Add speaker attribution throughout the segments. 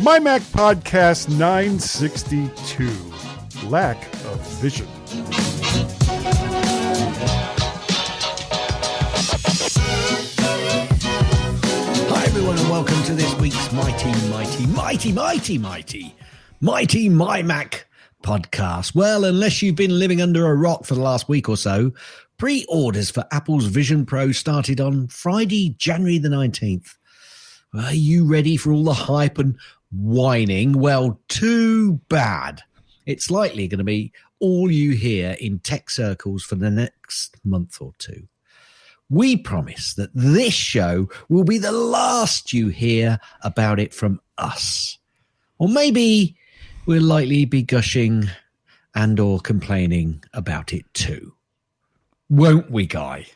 Speaker 1: MyMac Podcast 962, Lack of Vision.
Speaker 2: Hi everyone and welcome to this week's mighty MyMac podcast. Well, unless you've been living under a rock for the last week or so, pre-orders for Apple's Vision Pro started on Friday, January the 19th. Are you ready for all the hype and whining? Well, too bad. It's likely going to be all you hear in tech circles for the next month or two. We promise that this show will be the last you hear about it from us. Or maybe we'll likely be gushing and or complaining about it too. Won't we, Guy?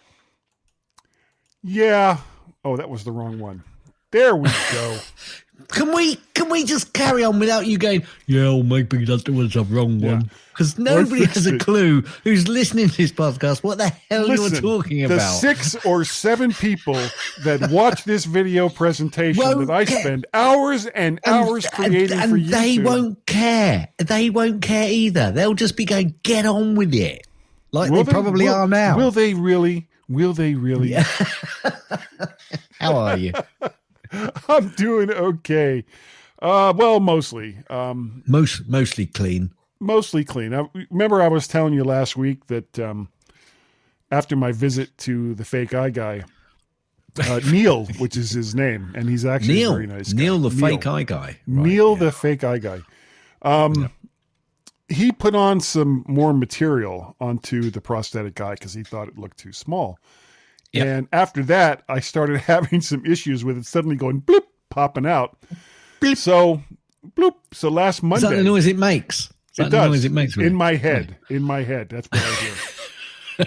Speaker 1: Yeah. Oh, that was the wrong one. There we go.
Speaker 2: Can we just carry on without you going, yeah, or maybe that was a wrong one? Because nobody has a clue who's listening to this podcast what the hell you're talking about.
Speaker 1: The 6 or 7 people that watch this video presentation that I spend hours and hours creating for YouTube.
Speaker 2: They won't care. They won't care either. They'll just be going, get on with it. Like they probably are now.
Speaker 1: Will they really? Will they really?
Speaker 2: Yeah. How are you?
Speaker 1: I'm doing okay. Well, mostly.
Speaker 2: Mostly clean.
Speaker 1: Mostly clean. Remember I was telling you last week that after my visit to the fake eye guy, Neil, which is his name, and he's actually a very nice guy.
Speaker 2: Neil, the fake eye guy. Right,
Speaker 1: Neil, the fake eye guy. He put on some more material onto the prosthetic eye because he thought it looked too small. Yep. And after that, I started having some issues with it suddenly going bloop, popping out. Bloop. So, bloop. So last Monday.
Speaker 2: Is that the noise it makes?
Speaker 1: It does. Noise it makes in my head. Right. In my head. That's what I hear.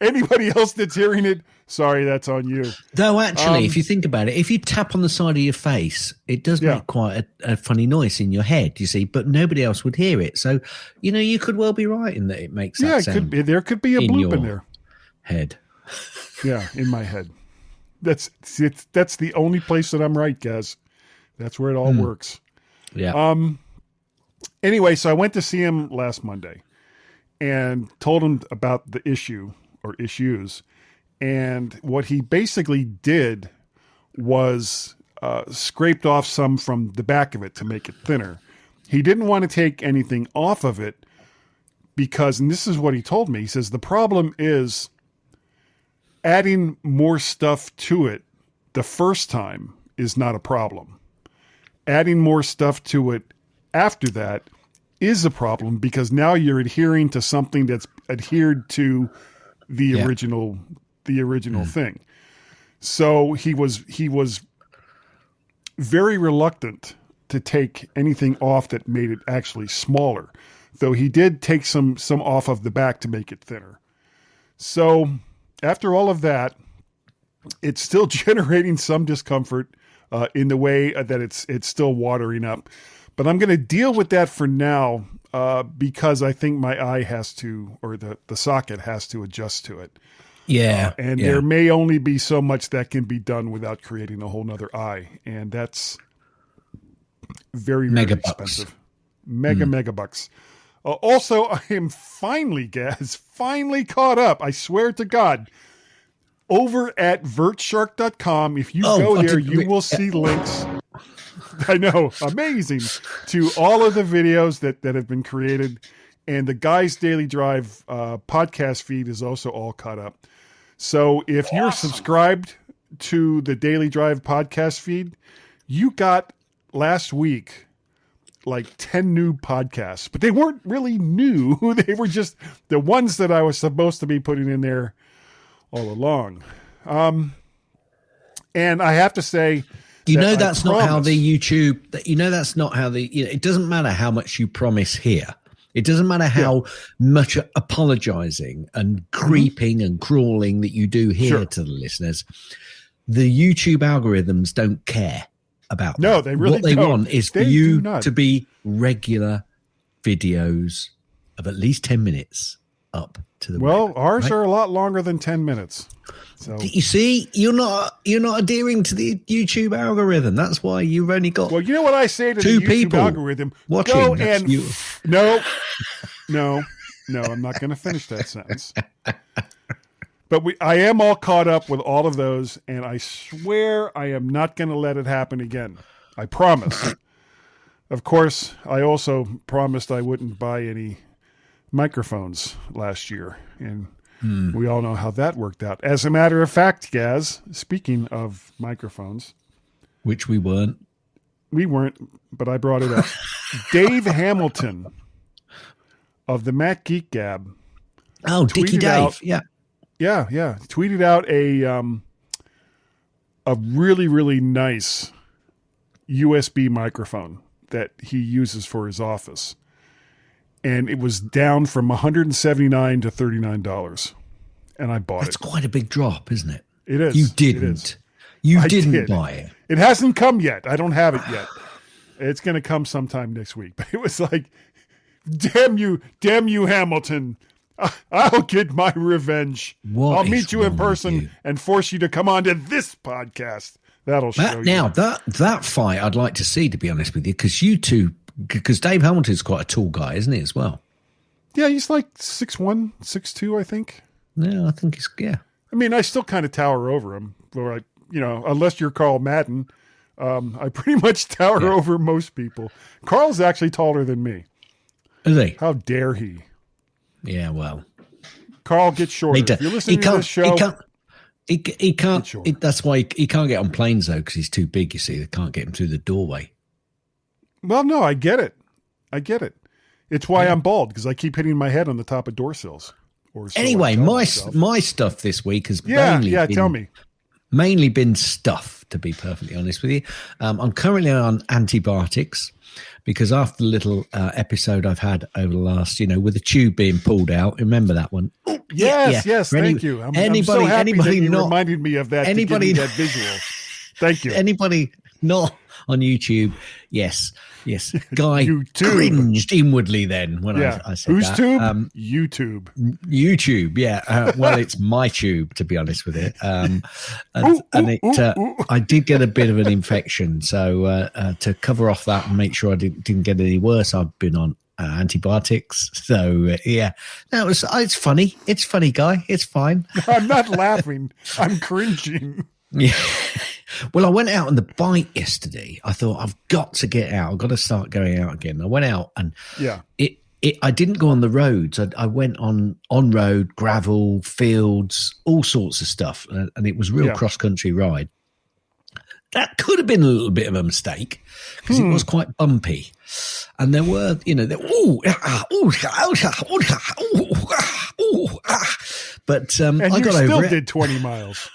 Speaker 1: Anybody else that's hearing it, sorry, that's on you.
Speaker 2: Though, actually, if you think about it, if you tap on the side of your face, it does make quite a funny noise in your head, you see, but nobody else would hear it. So, you could well be right in that it makes that sound.
Speaker 1: Could be. There could be a bloop in there.
Speaker 2: Head.
Speaker 1: Yeah, in my head. That's the only place that I'm right, Gaz. That's where it all works.
Speaker 2: Yeah.
Speaker 1: Anyway, so I went to see him last Monday and told him about the issue or issues. And what he basically did was scraped off some from the back of it to make it thinner. He didn't want to take anything off of it because, and this is what he told me, he says, the problem is adding more stuff to it the first time is not a problem. Adding more stuff to it after that is a problem because now you're adhering to something that's adhered to the original thing. So he was very reluctant to take anything off that made it actually smaller. Though he did take some off of the back to make it thinner. So after all of that, it's still generating some discomfort in the way that it's still watering up. But I'm going to deal with that for now because I think my eye has to, or the socket has to adjust to it.
Speaker 2: Yeah.
Speaker 1: And there may only be so much that can be done without creating a whole nother eye. And that's very, very expensive. Mega bucks. Also, I am finally caught up. I swear to God. Over at vertshark.com, if you go there, you will see links. I know, amazing, to all of the videos that have been created. And the Guy's Daily Drive podcast feed is also all caught up. So if you're subscribed to the Daily Drive podcast feed, you got last week like 10 new podcasts, but they weren't really new. They were just the ones that I was supposed to be putting in there all along. And I have to say,
Speaker 2: that's not how the YouTube, it doesn't matter how much you promise here. It doesn't matter how much apologizing and creeping and crawling that you do here to the listeners. The YouTube algorithms don't care about
Speaker 1: No,
Speaker 2: that.
Speaker 1: they really
Speaker 2: What they
Speaker 1: don't.
Speaker 2: want is for you to be regular videos of at least 10 minutes up to the
Speaker 1: Well,
Speaker 2: web,
Speaker 1: ours
Speaker 2: right?
Speaker 1: are a lot longer than 10 minutes. So,
Speaker 2: You see, you're not adhering to the YouTube algorithm. That's why you've only got
Speaker 1: well, you know what I say to
Speaker 2: two
Speaker 1: the YouTube
Speaker 2: people
Speaker 1: algorithm?
Speaker 2: watching.
Speaker 1: Go
Speaker 2: That's
Speaker 1: and
Speaker 2: you.
Speaker 1: no, I'm not going to finish that sentence. But I am all caught up with all of those, and I swear I am not going to let it happen again. I promise. Of course, I also promised I wouldn't buy any microphones last year, and we all know how that worked out. As a matter of fact, Gaz, speaking of microphones,
Speaker 2: Which we weren't.
Speaker 1: we weren't, but I brought it up. Dave Hamilton of the Mac Geek Gab.
Speaker 2: Oh, Dickie
Speaker 1: tweeted
Speaker 2: Dave.
Speaker 1: out-
Speaker 2: Yeah.
Speaker 1: Yeah. Tweeted out a really, really nice USB microphone that he uses for his office. And it was down from $179 to $39. And I bought
Speaker 2: That's
Speaker 1: it.
Speaker 2: quite a big drop, isn't it?
Speaker 1: It is.
Speaker 2: You
Speaker 1: It
Speaker 2: didn't.
Speaker 1: is.
Speaker 2: You
Speaker 1: I
Speaker 2: didn't
Speaker 1: did.
Speaker 2: buy it.
Speaker 1: It hasn't come yet. I don't have it yet. It's going to come sometime next week. But it was like, damn you, Hamilton. I'll get my revenge.
Speaker 2: What
Speaker 1: I'll
Speaker 2: is
Speaker 1: meet you in
Speaker 2: wrong with
Speaker 1: person
Speaker 2: you?
Speaker 1: and force you to come on to this podcast. That'll show you.
Speaker 2: Now that fight, I'd like to see, to be honest with you, because Dave Hamilton's quite a tall guy, isn't he, as well?
Speaker 1: Yeah, he's like 6'1", 6'2", I think.
Speaker 2: Yeah, I think he's
Speaker 1: I mean, I still kind of tower over him. Or unless you're Carl Madden, I pretty much tower over most people. Carl's actually taller than me.
Speaker 2: Is he?
Speaker 1: How dare he?
Speaker 2: Yeah, well,
Speaker 1: Carl, get shorter. If you're listening to this show,
Speaker 2: He can't.
Speaker 1: Sure.
Speaker 2: That's why he can't get on planes though, because he's too big. You see, they can't get him through the doorway.
Speaker 1: well, no, I get it. It's why I'm bald, because I keep hitting my head on the top of door sills. Or so I
Speaker 2: Anyway,
Speaker 1: tell
Speaker 2: my
Speaker 1: myself.
Speaker 2: stuff this week has
Speaker 1: Tell me.
Speaker 2: mainly been stuff. To be perfectly honest with you, I'm currently on antibiotics because after the little episode I've had over the last, with the tube being pulled out. Remember that one? Ooh,
Speaker 1: Yes,
Speaker 2: For
Speaker 1: thank you. I'm so happy that you reminded me of that.
Speaker 2: anybody-
Speaker 1: to give me that visual. Thank you.
Speaker 2: Anybody not on YouTube? Yes. Guy
Speaker 1: YouTube.
Speaker 2: cringed inwardly then when I said
Speaker 1: Whose
Speaker 2: that.
Speaker 1: tube? YouTube.
Speaker 2: YouTube, yeah. Well, it's my tube, to be honest with it. I did get a bit of an infection, so to cover off that and make sure I didn't get any worse, I've been on antibiotics. So it's funny. It's funny, Guy. It's fine.
Speaker 1: I'm not laughing. I'm cringing.
Speaker 2: Yeah. Well, I went out on the bike yesterday. I thought I've got to get out. I've got to start going out again. I went out and I didn't go on the roads. I went on road, gravel, fields, all sorts of stuff, and it was a real cross country ride. That could have been a little bit of a mistake because it was quite bumpy, and there were, but
Speaker 1: And
Speaker 2: I
Speaker 1: you
Speaker 2: got
Speaker 1: still
Speaker 2: over it.
Speaker 1: did 20 miles.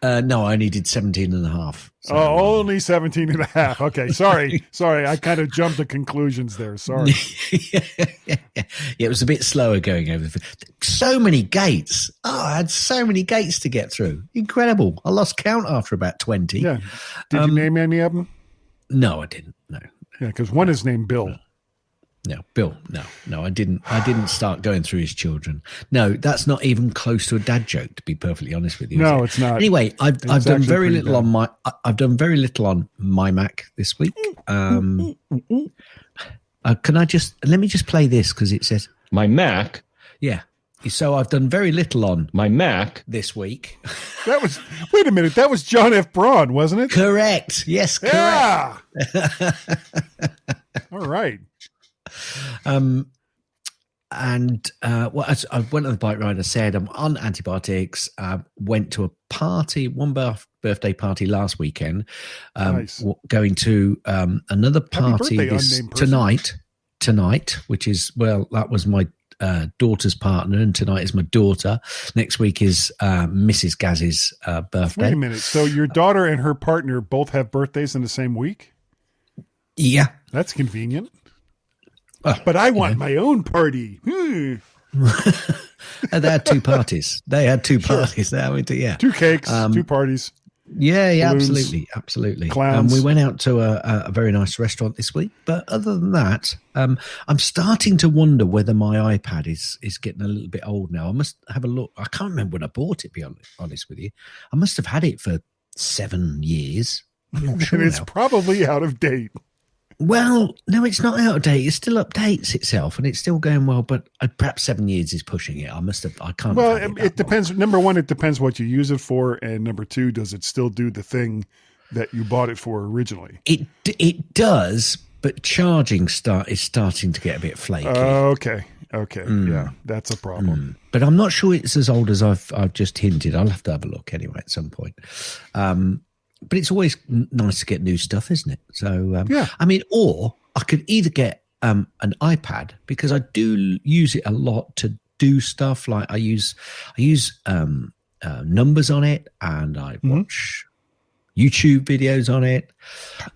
Speaker 2: No, I only did 17 and a half. So,
Speaker 1: Only 17 and a half. Okay, sorry. I kind of jumped to conclusions there. Sorry.
Speaker 2: Yeah, it was a bit slower going over. So many gates. I had so many gates to get through. Incredible. I lost count after about 20.
Speaker 1: Yeah. Did you name any of them?
Speaker 2: No, I didn't. No.
Speaker 1: Yeah, because one is named Bill.
Speaker 2: No, Bill. No, I didn't. I didn't start going through his children. No, that's not even close to a dad joke, to be perfectly honest with you.
Speaker 1: No, it's not.
Speaker 2: Anyway, I've done
Speaker 1: actually
Speaker 2: very
Speaker 1: pretty
Speaker 2: little
Speaker 1: bad.
Speaker 2: I've done very little on MyMac this week. Can let me just play this because it says
Speaker 3: My Mac,
Speaker 2: yeah. So I've done very little on
Speaker 3: my Mac,
Speaker 2: this week.
Speaker 1: Wait a minute. That was John F. Braun, wasn't it?
Speaker 2: Correct. Yes, correct.
Speaker 1: Yeah. All right.
Speaker 2: Well, as I went on the bike ride, I said I'm on antibiotics. Went to a party, one birthday party last weekend.
Speaker 1: Nice.
Speaker 2: Going to another party
Speaker 1: birthday,
Speaker 2: this
Speaker 1: unnamed person.
Speaker 2: tonight, which is that was my daughter's partner, and tonight is my daughter. Next week is Mrs. Gaz's birthday.
Speaker 1: Wait a minute. So your daughter and her partner both have birthdays in the same week?
Speaker 2: Yeah.
Speaker 1: That's convenient. But I want my own party.
Speaker 2: They had two parties. They had two parties. Yeah.
Speaker 1: Two cakes, two parties.
Speaker 2: Yeah,
Speaker 1: balloons,
Speaker 2: absolutely.
Speaker 1: clowns.
Speaker 2: We went out to a very nice restaurant this week, but other than that, I'm starting to wonder whether my iPad is getting a little bit old now. I must have a look. I can't remember when I bought it, to be honest with you. I must have had it for 7 years. I'm not sure
Speaker 1: It's
Speaker 2: now.
Speaker 1: probably out of date.
Speaker 2: Well, no, it's not out of date. It still updates itself, and it's still going well. But perhaps 7 years is pushing it. I can't.
Speaker 1: Well, it depends. Number one, it depends what you use it for, and number two, does it still do the thing that you bought it for originally?
Speaker 2: It does, but charging is starting to get a bit flaky.
Speaker 1: Okay, yeah, that's a problem.
Speaker 2: But I'm not sure it's as old as I've just hinted. I'll have to have a look anyway at some point. But it's always nice to get new stuff, isn't it? So,
Speaker 1: yeah.
Speaker 2: I mean, or I could either get an iPad, because I do use it a lot to do stuff. Like I use numbers on it, and I watch YouTube videos on it,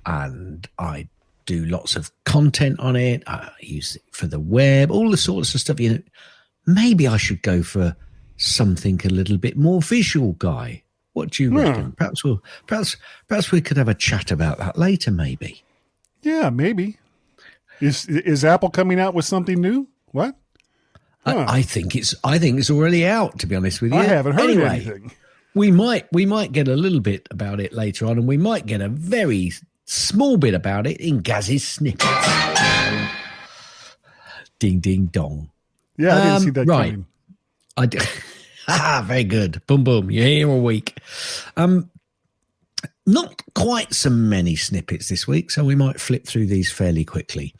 Speaker 2: and I do lots of content on it. I use it for the web, all the sorts of stuff. You know, maybe I should go for something a little bit more visual, Guy. What do you reckon? Perhaps we could have a chat about that later, maybe.
Speaker 1: Yeah, maybe. Is Apple coming out with something new? What?
Speaker 2: I think it's already out, to be honest with you.
Speaker 1: I haven't heard anything.
Speaker 2: We might get a little bit about it later on, and we might get a very small bit about it in Gaz's snippets. Ding ding dong.
Speaker 1: Yeah, I didn't see that coming.
Speaker 2: I do. Very good. Boom, boom. You're here all week. Not quite so many snippets this week, so we might flip through these fairly quickly.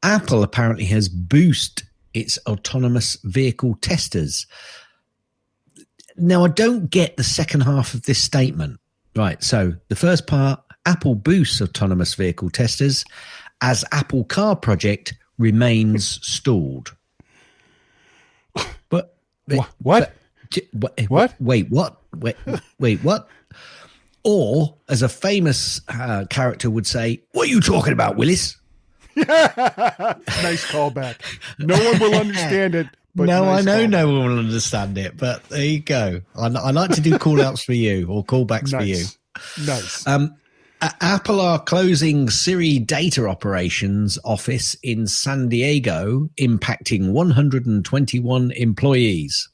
Speaker 2: Apple apparently has boosted its autonomous vehicle testers. Now, I don't get the second half of this statement. Right, so the first part, Apple boosts autonomous vehicle testers as Apple Car project remains stalled. But
Speaker 1: what? What?
Speaker 2: Wait, what? Wait, what? Or, as a famous character would say, what are you talking about, Willis?
Speaker 1: Nice callback. No one will understand it. But
Speaker 2: no,
Speaker 1: nice
Speaker 2: I know
Speaker 1: callback.
Speaker 2: no one will understand it, but there you go. I like to do call-outs for you, or callbacks for you.
Speaker 1: Nice.
Speaker 2: Apple are closing Siri data operations office in San Diego, impacting 121 employees.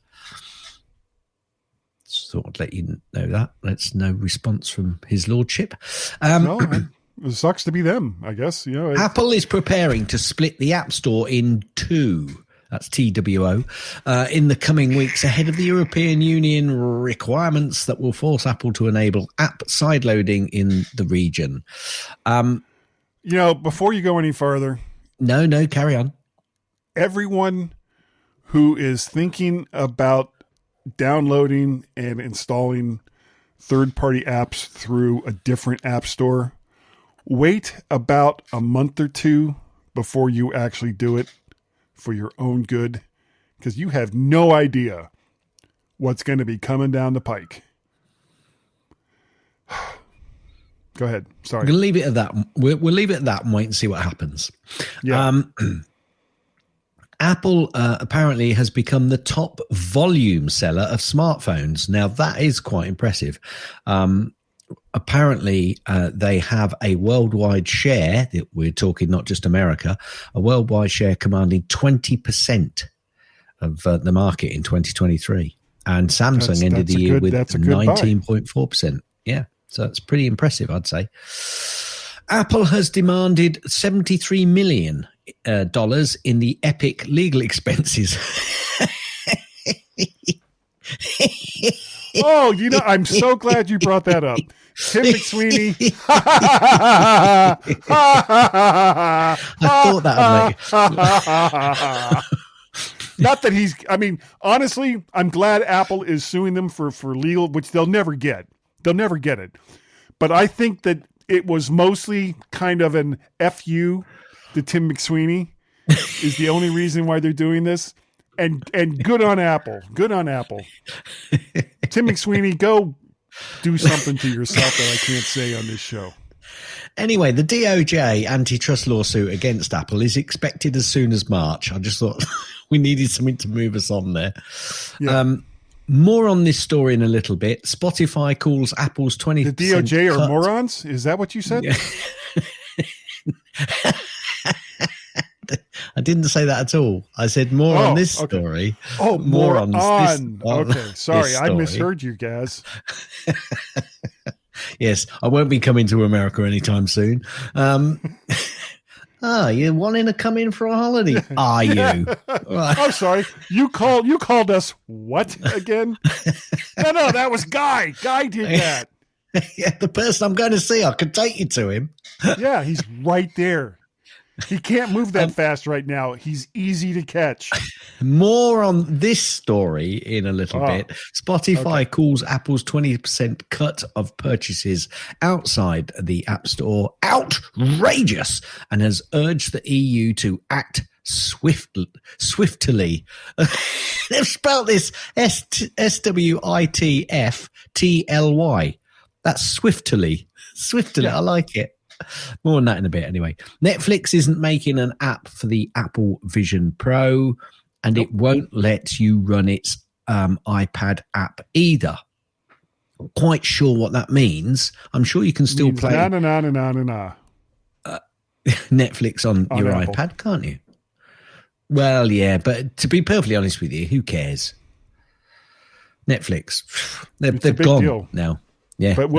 Speaker 2: Thought I'd let you know that. That's no response from his lordship.
Speaker 1: It sucks to be them, I guess. You know,
Speaker 2: Apple is preparing to split the App Store in two. That's TWO, in the coming weeks ahead of the European Union requirements that will force Apple to enable app sideloading in the region.
Speaker 1: Before you go any further.
Speaker 2: No, carry on.
Speaker 1: Everyone who is thinking about downloading and installing third-party apps through a different app store, wait about a month or two before you actually do it for your own good, because you have no idea what's going to be coming down the pike. Go ahead. Sorry.
Speaker 2: We're going to leave it at that. We'll leave it at that and wait and see what happens.
Speaker 1: Yeah.
Speaker 2: Apple apparently has become the top volume seller of smartphones. Now, that is quite impressive. Apparently, they have a worldwide share, we're talking not just America, a worldwide share commanding 20% of the market in 2023. And Samsung ended the year with 19.4%. Yeah, so it's pretty impressive, I'd say. Apple has demanded $73 million in the Epic legal expenses.
Speaker 1: Oh, I'm so glad you brought that up. Tim McSweeney.
Speaker 2: I thought that would make
Speaker 1: Not that honestly, I'm glad Apple is suing them for legal, which they'll never get. They'll never get it. But I think that it was mostly kind of an FU to Tim McSweeney is the only reason why they're doing this. And good on Apple. Good on Apple. Tim McSweeney, go do something to yourself that I can't say on this show.
Speaker 2: Anyway, the DOJ antitrust lawsuit against Apple is expected as soon as March. I just thought we needed something to move us on there.
Speaker 1: Yeah.
Speaker 2: More on this story in a little bit. Spotify calls Apple's 20%.
Speaker 1: The DOJ
Speaker 2: cut.
Speaker 1: are morons? Is that what you said?
Speaker 2: Yeah. I didn't say that at all. I said more on this story.
Speaker 1: Oh, more on this. Okay, sorry,
Speaker 2: this
Speaker 1: I misheard you guys.
Speaker 2: Yes, I won't be coming to America anytime soon. You're wanting to come in for a holiday? Are you? Right.
Speaker 1: I'm sorry. You called us what again? No, that was Guy. Guy did that.
Speaker 2: Yeah, the person I'm going to see, I could take you to him.
Speaker 1: Yeah, he's right there. He can't move that fast right now. He's easy to catch.
Speaker 2: More on this story in a little bit. Spotify calls Apple's 20% cut of purchases outside the App Store outrageous and has urged the EU to act swiftly. They've spelled this SWITFTLY. That's swiftly. Swiftly, yeah. I like it. More on that in a bit anyway. Netflix isn't making an app for the Apple Vision Pro, and it won't let you run its iPad app either. Not quite sure what that means. I'm sure you can still play Netflix on your Apple iPad, can't you? Well, yeah, but to be perfectly honest with you, who cares? Netflix, they've gone now. Yeah,
Speaker 1: but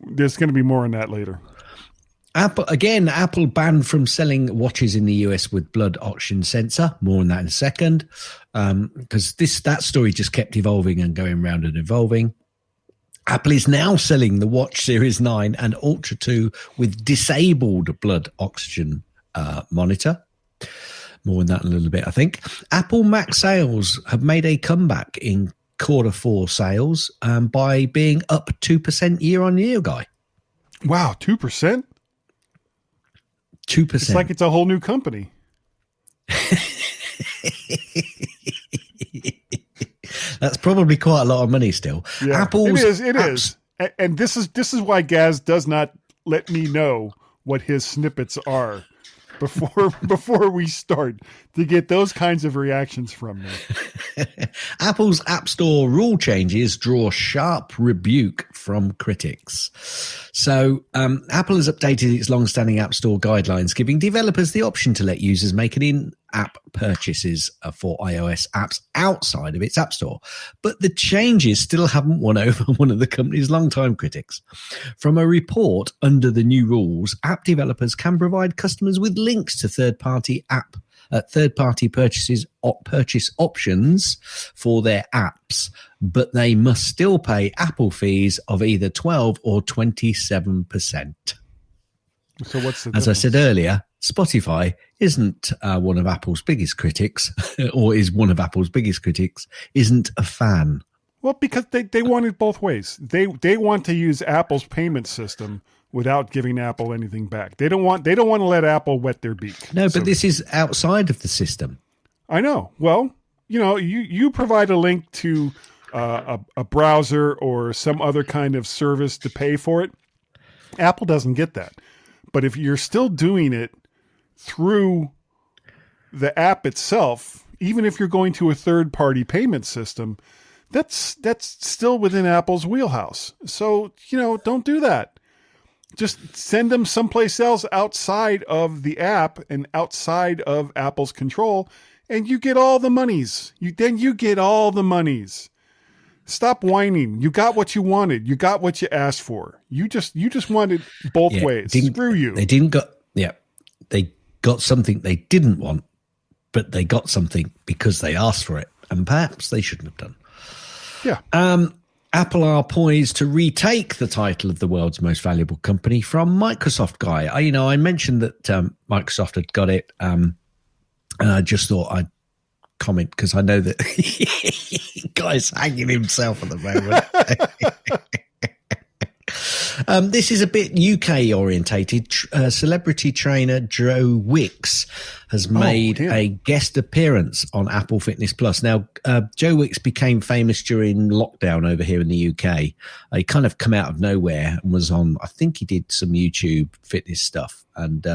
Speaker 1: there's going to be more on that later.
Speaker 2: Apple banned from selling watches in the US with blood oxygen sensor. More on that in a second, because that story just kept evolving and going round and evolving. Apple is now selling the Watch Series 9 and Ultra 2 with disabled blood oxygen monitor. More on that in a little bit, I think. Apple Mac sales have made a comeback in Q4 sales by being up 2% year on year, Guy.
Speaker 1: Wow, 2%?
Speaker 2: 2%.
Speaker 1: It's like it's a whole new company.
Speaker 2: That's probably quite a lot of money still.
Speaker 1: Yeah, it is. And this is why Gaz does not let me know what his snippets are before we start, to get those kinds of reactions from me.
Speaker 2: Apple's App Store rule changes draw sharp rebuke from critics. So Apple has updated its long-standing App Store guidelines, giving developers the option to let users make an in-app purchases for iOS apps outside of its App Store. But the changes still haven't won over one of the company's longtime critics. From a report under the new rules, app developers can provide customers with links to third-party purchase options for their apps, but they must still pay Apple fees of either 12 or 27%.
Speaker 1: So what's the
Speaker 2: difference? As I said earlier, Spotify isn't one of Apple's biggest critics, or is one of Apple's biggest critics, isn't a fan.
Speaker 1: Well, because they want it both ways. They want to use Apple's payment system without giving Apple anything back. They don't want to let Apple wet their beak.
Speaker 2: No, but this is outside of the system.
Speaker 1: I know. Well, you provide a link to a browser or some other kind of service to pay for it. Apple doesn't get that. But if you're still doing it through the app itself, even if you're going to a third-party payment system, that's still within Apple's wheelhouse. So, don't do that. Just send them someplace else outside of the app and outside of Apple's control, and you get all the monies. You get all the monies. Stop whining. You got what you wanted. You got what you asked for. You just wanted both ways. Screw you.
Speaker 2: They got something they didn't want, but they got something because they asked for it, and perhaps they shouldn't have done.
Speaker 1: Yeah.
Speaker 2: Apple are poised to retake the title of the world's most valuable company from Microsoft, Guy. I mentioned that Microsoft had got it, and I just thought I'd comment because I know that Guy's hanging himself at the moment. This is a bit UK orientated. Celebrity trainer Joe Wicks has made a guest appearance on Apple Fitness Plus. Now, Joe Wicks became famous during lockdown over here in the UK. He kind of come out of nowhere and was on, I think he did some YouTube fitness stuff, and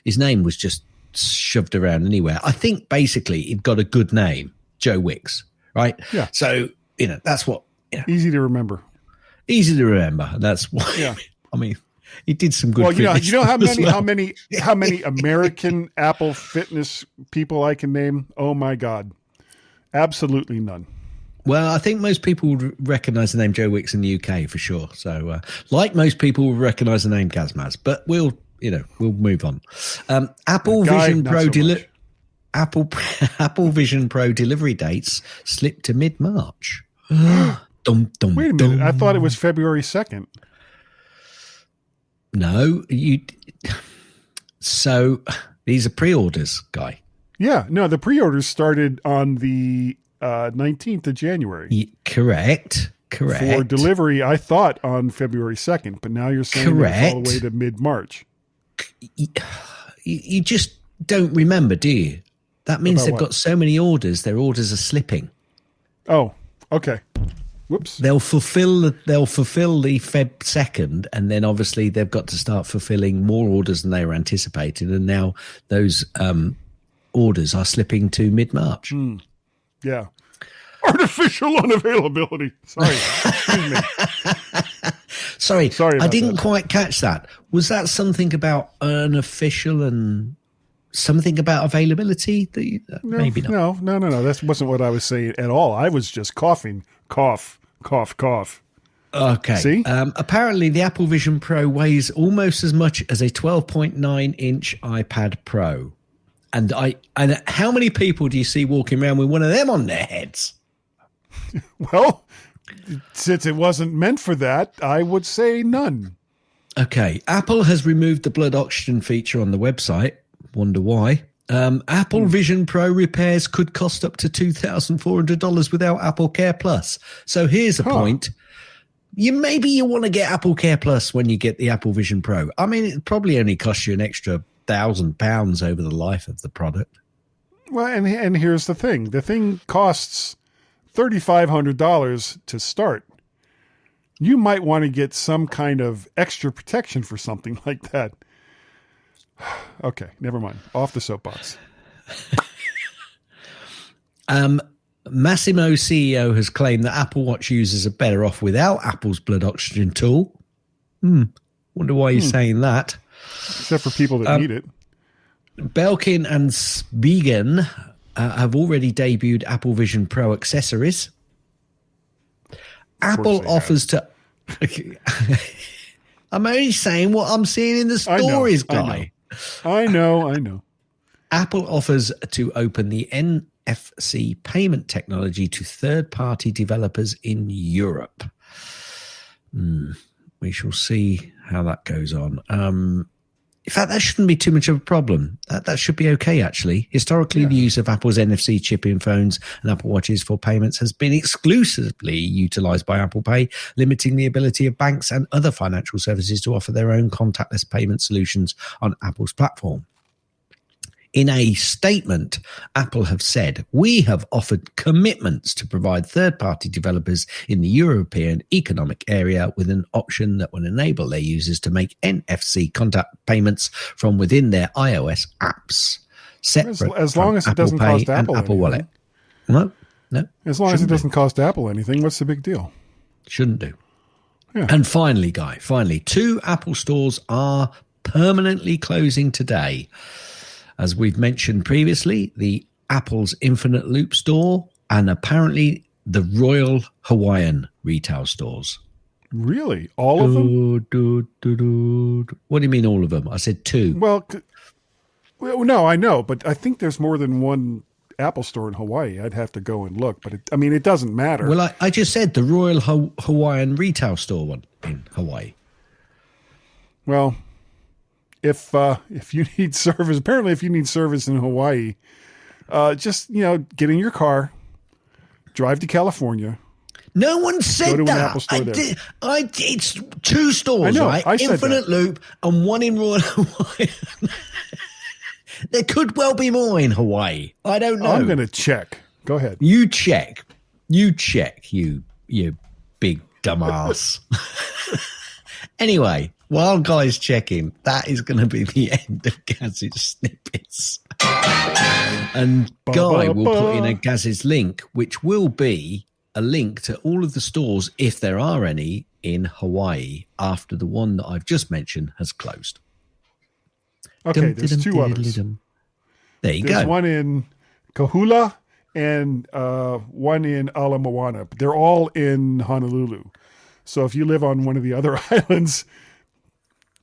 Speaker 2: his name was just shoved around anywhere. I think basically he'd got a good name, Joe Wicks, right?
Speaker 1: Yeah.
Speaker 2: So that's what.
Speaker 1: Easy to remember.
Speaker 2: Easy to remember. That's why.
Speaker 1: Yeah.
Speaker 2: I mean, he did some good.
Speaker 1: Well, you know how
Speaker 2: well.
Speaker 1: many American Apple Fitness people I can name? Oh my God, absolutely none.
Speaker 2: Well, I think most people would recognise the name Joe Wicks in the UK for sure. So, like most people would recognise the name Gazmaz, but we'll move on. Apple Vision Pro Apple Vision Pro delivery dates slipped to mid-March. Dum, dum,
Speaker 1: Wait a minute, I thought it was February 2nd.
Speaker 2: No, so these are pre-orders, Guy.
Speaker 1: Yeah, no, the pre-orders started on the 19th of January.
Speaker 2: Correct.
Speaker 1: For delivery, I thought on February 2nd, but now you're saying it's all the way to mid-March.
Speaker 2: You just don't remember, do you? That means they've got so many orders, their orders are slipping.
Speaker 1: Oh, okay. Whoops.
Speaker 2: They'll fulfill the Feb 2nd, and then obviously they've got to start fulfilling more orders than they were anticipating, and now those orders are slipping to mid-March.
Speaker 1: Yeah. Artificial unavailability. Sorry. Excuse me. Sorry
Speaker 2: I didn't quite catch that. Was that something about unofficial and something about availability? Maybe not.
Speaker 1: No. That wasn't what I was saying at all. I was just coughing. Cough.
Speaker 2: Okay.
Speaker 1: See?
Speaker 2: Apparently, the Apple Vision Pro weighs almost as much as a 12.9-inch iPad Pro. And how many people do you see walking around with one of them on their heads?
Speaker 1: Well, since it wasn't meant for that, I would say none.
Speaker 2: Okay. Apple has removed the blood oxygen feature on the website. Wonder why. Apple Vision Pro repairs could cost up to $2,400 without Apple Care Plus. So here's a point. Maybe you want to get Apple Care Plus when you get the Apple Vision Pro. I mean, it probably only costs you an extra £1,000 over the life of the product.
Speaker 1: Well, and here's the thing. The thing costs $3,500 to start. You might want to get some kind of extra protection for something like that. Okay, never mind. Off the soapbox.
Speaker 2: Massimo CEO has claimed that Apple Watch users are better off without Apple's blood oxygen tool. Wonder why you're saying that.
Speaker 1: Except for people that need it.
Speaker 2: Belkin and Spigen have already debuted Apple Vision Pro accessories. Apple offers to... I'm only saying what I'm seeing in the stories, Guy.
Speaker 1: I know.
Speaker 2: Apple offers to open the NFC payment technology to third-party developers in Europe. We shall see how that goes on. In fact, that shouldn't be too much of a problem. That should be okay, actually. Historically, the use of Apple's NFC chip in phones and Apple Watches for payments has been exclusively utilized by Apple Pay, limiting the ability of banks and other financial services to offer their own contactless payment solutions on Apple's platform. In a statement, Apple have said, "We have offered commitments to provide third-party developers in the European Economic Area with an option that will enable their users to make NFC contact payments from within their iOS apps, separate
Speaker 1: as long as it
Speaker 2: Apple
Speaker 1: doesn't
Speaker 2: Pay
Speaker 1: cost
Speaker 2: and
Speaker 1: Apple
Speaker 2: Apple
Speaker 1: anything.
Speaker 2: Wallet." No.
Speaker 1: As long as it doesn't cost Apple anything, what's the big deal?
Speaker 2: Shouldn't do.
Speaker 1: Yeah.
Speaker 2: And finally, Guy, 2 Apple stores are permanently closing today. As we've mentioned previously, the Apple's Infinite Loop store and apparently the Royal Hawaiian retail stores.
Speaker 1: Really? All of them?
Speaker 2: What do you mean all of them? I said 2.
Speaker 1: Well, no, I know, but I think there's more than one Apple store in Hawaii. I'd have to go and look, but it doesn't matter.
Speaker 2: Well, I just said the Royal Hawaiian retail store one in Hawaii.
Speaker 1: Well, if you need service, apparently if you need service in Hawaii, just, get in your car, drive to California.
Speaker 2: No one said
Speaker 1: go to
Speaker 2: that.
Speaker 1: An Apple store there.
Speaker 2: It's 2 stores, right?
Speaker 1: I said
Speaker 2: Infinite Loop and one in Royal Hawaii. There could well be more in Hawaii. I don't know.
Speaker 1: I'm going to check. Go ahead.
Speaker 2: You check, you big dumbass. Anyway, while Guy's checking, that is going to be the end of Gaz's snippets. And Guy will put in a Gaz's link, which will be a link to all of the stores, if there are any, in Hawaii after the one that I've just mentioned has closed.
Speaker 1: Okay, there's two others.
Speaker 2: There you go.
Speaker 1: There's one in Kahula and one in Ala Moana. They're all in Honolulu. So if you live on one of the other islands,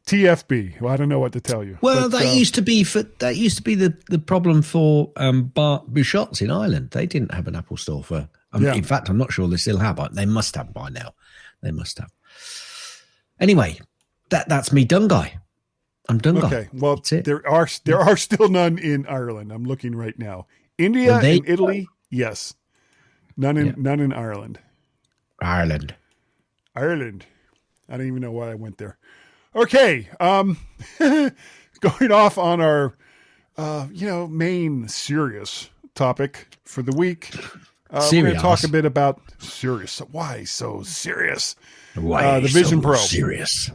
Speaker 1: TFB. Well, I don't know what to tell you.
Speaker 2: Well, that used to be the problem for Bart Bouchot's in Ireland. They didn't have an Apple store for. In fact, I'm not sure they still have. But they must have by now. They must have. Anyway, that's me done, guy. I'm done, guy.
Speaker 1: Okay. Well, there are still none in Ireland. I'm looking right now. India and Italy, yes. None in Ireland.
Speaker 2: Ireland.
Speaker 1: I don't even know why I went there. Okay. Going off on our main serious topic for the week. We're going to talk a bit about serious. Why so serious?
Speaker 2: Why
Speaker 1: the Vision Pro.
Speaker 2: Serious.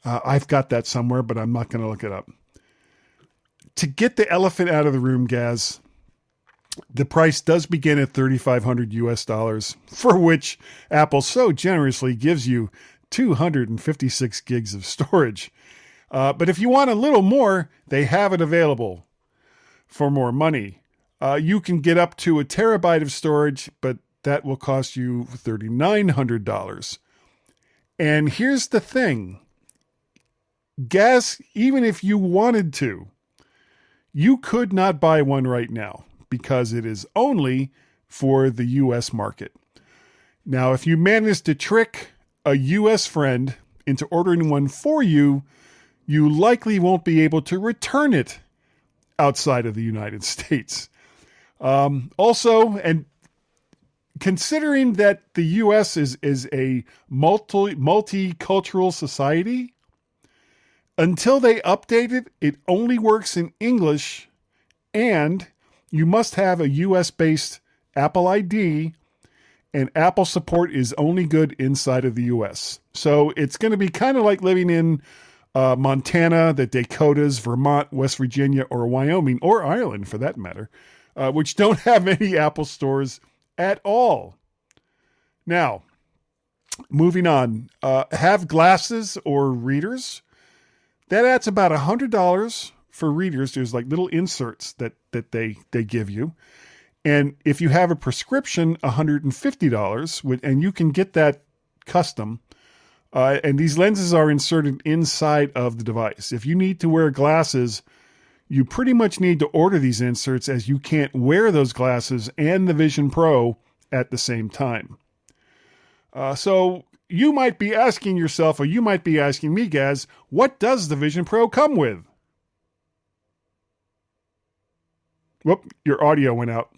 Speaker 1: I've got that somewhere, but I'm not going to look it up. To get the elephant out of the room, Gaz, the price does begin at $3,500 US, for which Apple so generously gives you 256 gigs of storage. But if you want a little more, they have it available for more money. You can get up to a terabyte of storage, but that will cost you $3,900. And here's the thing. Gaz, even if you wanted to, you could not buy one right now because it is only for the U.S. market. Now, if you manage to trick a U.S. friend into ordering one for you, you likely won't be able to return it outside of the United States. Also, and considering that the U.S. is a multicultural society, until they update it, it only works in English, and you must have a US-based Apple ID, and Apple support is only good inside of the US. So it's going to be kind of like living in Montana, the Dakotas, Vermont, West Virginia, or Wyoming, or Ireland for that matter, which don't have any Apple stores at all. Now, moving on, have glasses or readers. That adds about $100 for readers. There's like little inserts that they give you. And if you have a prescription, $150, and you can get that custom. And these lenses are inserted inside of the device. If you need to wear glasses, you pretty much need to order these inserts, as you can't wear those glasses and the Vision Pro at the same time. So you might be asking yourself, or you might be asking me, Gaz, what does the Vision Pro come with? Whoop, your audio went out.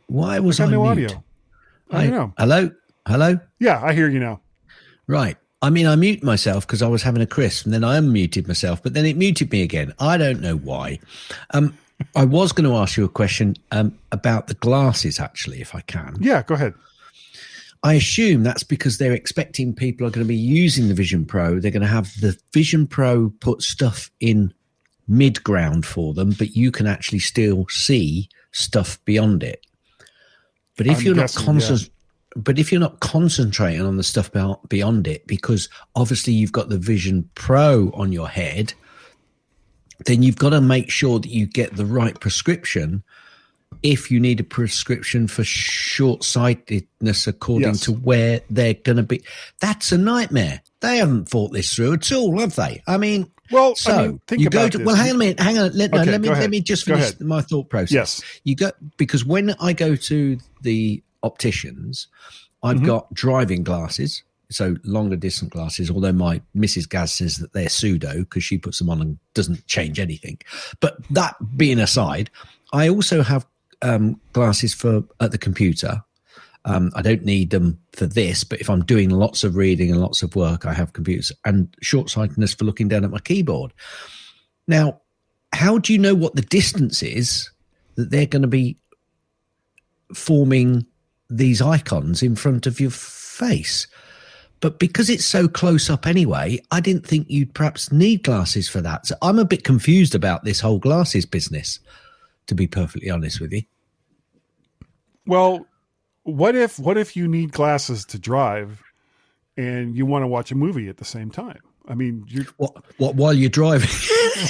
Speaker 2: Why was I
Speaker 1: no
Speaker 2: mute?
Speaker 1: Audio? I don't
Speaker 2: know. Hello?
Speaker 1: Yeah, I hear you now.
Speaker 2: Right. I mean, I mute myself because I was having a crisp, and then I unmuted myself, but then it muted me again. I don't know why. I was going to ask you a question about the glasses, actually, if I can.
Speaker 1: Yeah, go ahead.
Speaker 2: I assume that's because they're expecting people are going to be using the Vision Pro. They're going to have the Vision Pro put stuff in mid-ground for them, but you can actually still see stuff beyond it. But if you're not concentrating on the stuff beyond it, because obviously you've got the Vision Pro on your head, then you've got to make sure that you get the right prescription if you need a prescription for short-sightedness according to where they're going to be. That's a nightmare. They haven't thought this through at all, have they? I mean,
Speaker 1: think about this.
Speaker 2: Well, hang on a minute. Hang on. Let me just finish my thought process.
Speaker 1: Yes.
Speaker 2: Because when I go to the opticians, I've got driving glasses, so longer distance glasses, although my Mrs. Gaz says that they're pseudo because she puts them on and doesn't change anything. But that being aside, I also have glasses at the computer. I don't need them for this, but if I'm doing lots of reading and lots of work, I have computers, and short-sightedness for looking down at my keyboard. Now, how do you know what the distance is that they're going to be forming these icons in front of your face? But because it's so close up anyway, I didn't think you'd perhaps need glasses for that. So I'm a bit confused about this whole glasses business, to be perfectly honest with you.
Speaker 1: Well, what if you need glasses to drive and you want to watch a movie at the same time? I mean, you
Speaker 2: What while you're driving?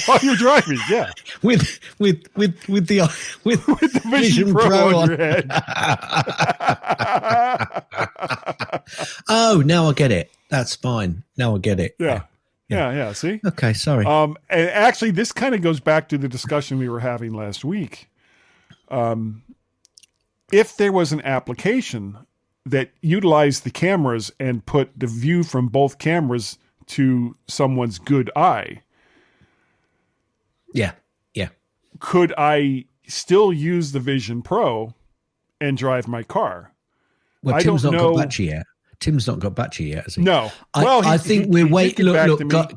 Speaker 1: while you're driving, yeah,
Speaker 2: with the with
Speaker 1: with the Vision Pro on your head.
Speaker 2: Oh, now I get it. That's fine. Now I get it.
Speaker 1: Yeah. See?
Speaker 2: Okay, sorry.
Speaker 1: And actually, this kind of goes back to the discussion we were having last week. If there was an application that utilized the cameras and put the view from both cameras to someone's good eye,
Speaker 2: Yeah.
Speaker 1: could I still use the Vision Pro and drive my car?
Speaker 2: Well,
Speaker 1: I
Speaker 2: Tim's
Speaker 1: don't
Speaker 2: not
Speaker 1: know.
Speaker 2: got back to you yet. Tim's not got back to you yet, has he?
Speaker 1: No.
Speaker 2: I think we're way. Look,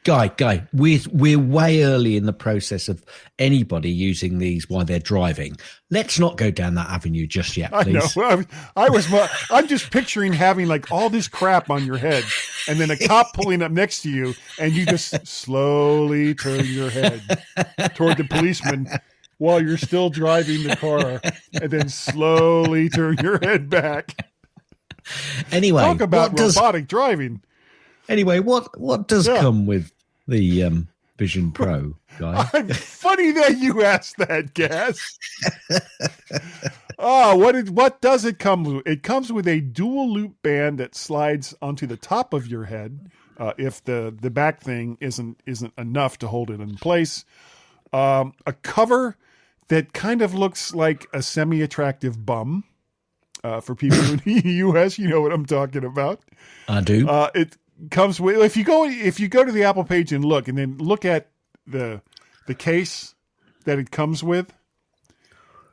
Speaker 2: Guy, we're way early in the process of anybody using these while they're driving. Let's not go down that avenue just yet, please.
Speaker 1: I know. I'm just picturing having like all this crap on your head, and then a cop pulling up next to you, and you just slowly turn your head toward the policeman while you're still driving the car, and then slowly turn your head back.
Speaker 2: Anyway,
Speaker 1: talk about robotic driving.
Speaker 2: Anyway, what does come with the Vision Pro, Guy?
Speaker 1: Funny that you asked that, Gaz. What does it come with? It comes with a dual loop band that slides onto the top of your head if the back thing isn't enough to hold it in place. A cover that kind of looks like a semi-attractive bum. For people in the U.S., you know what I'm talking about.
Speaker 2: I do.
Speaker 1: It comes with if you go to the Apple page and then look at the case that it comes with.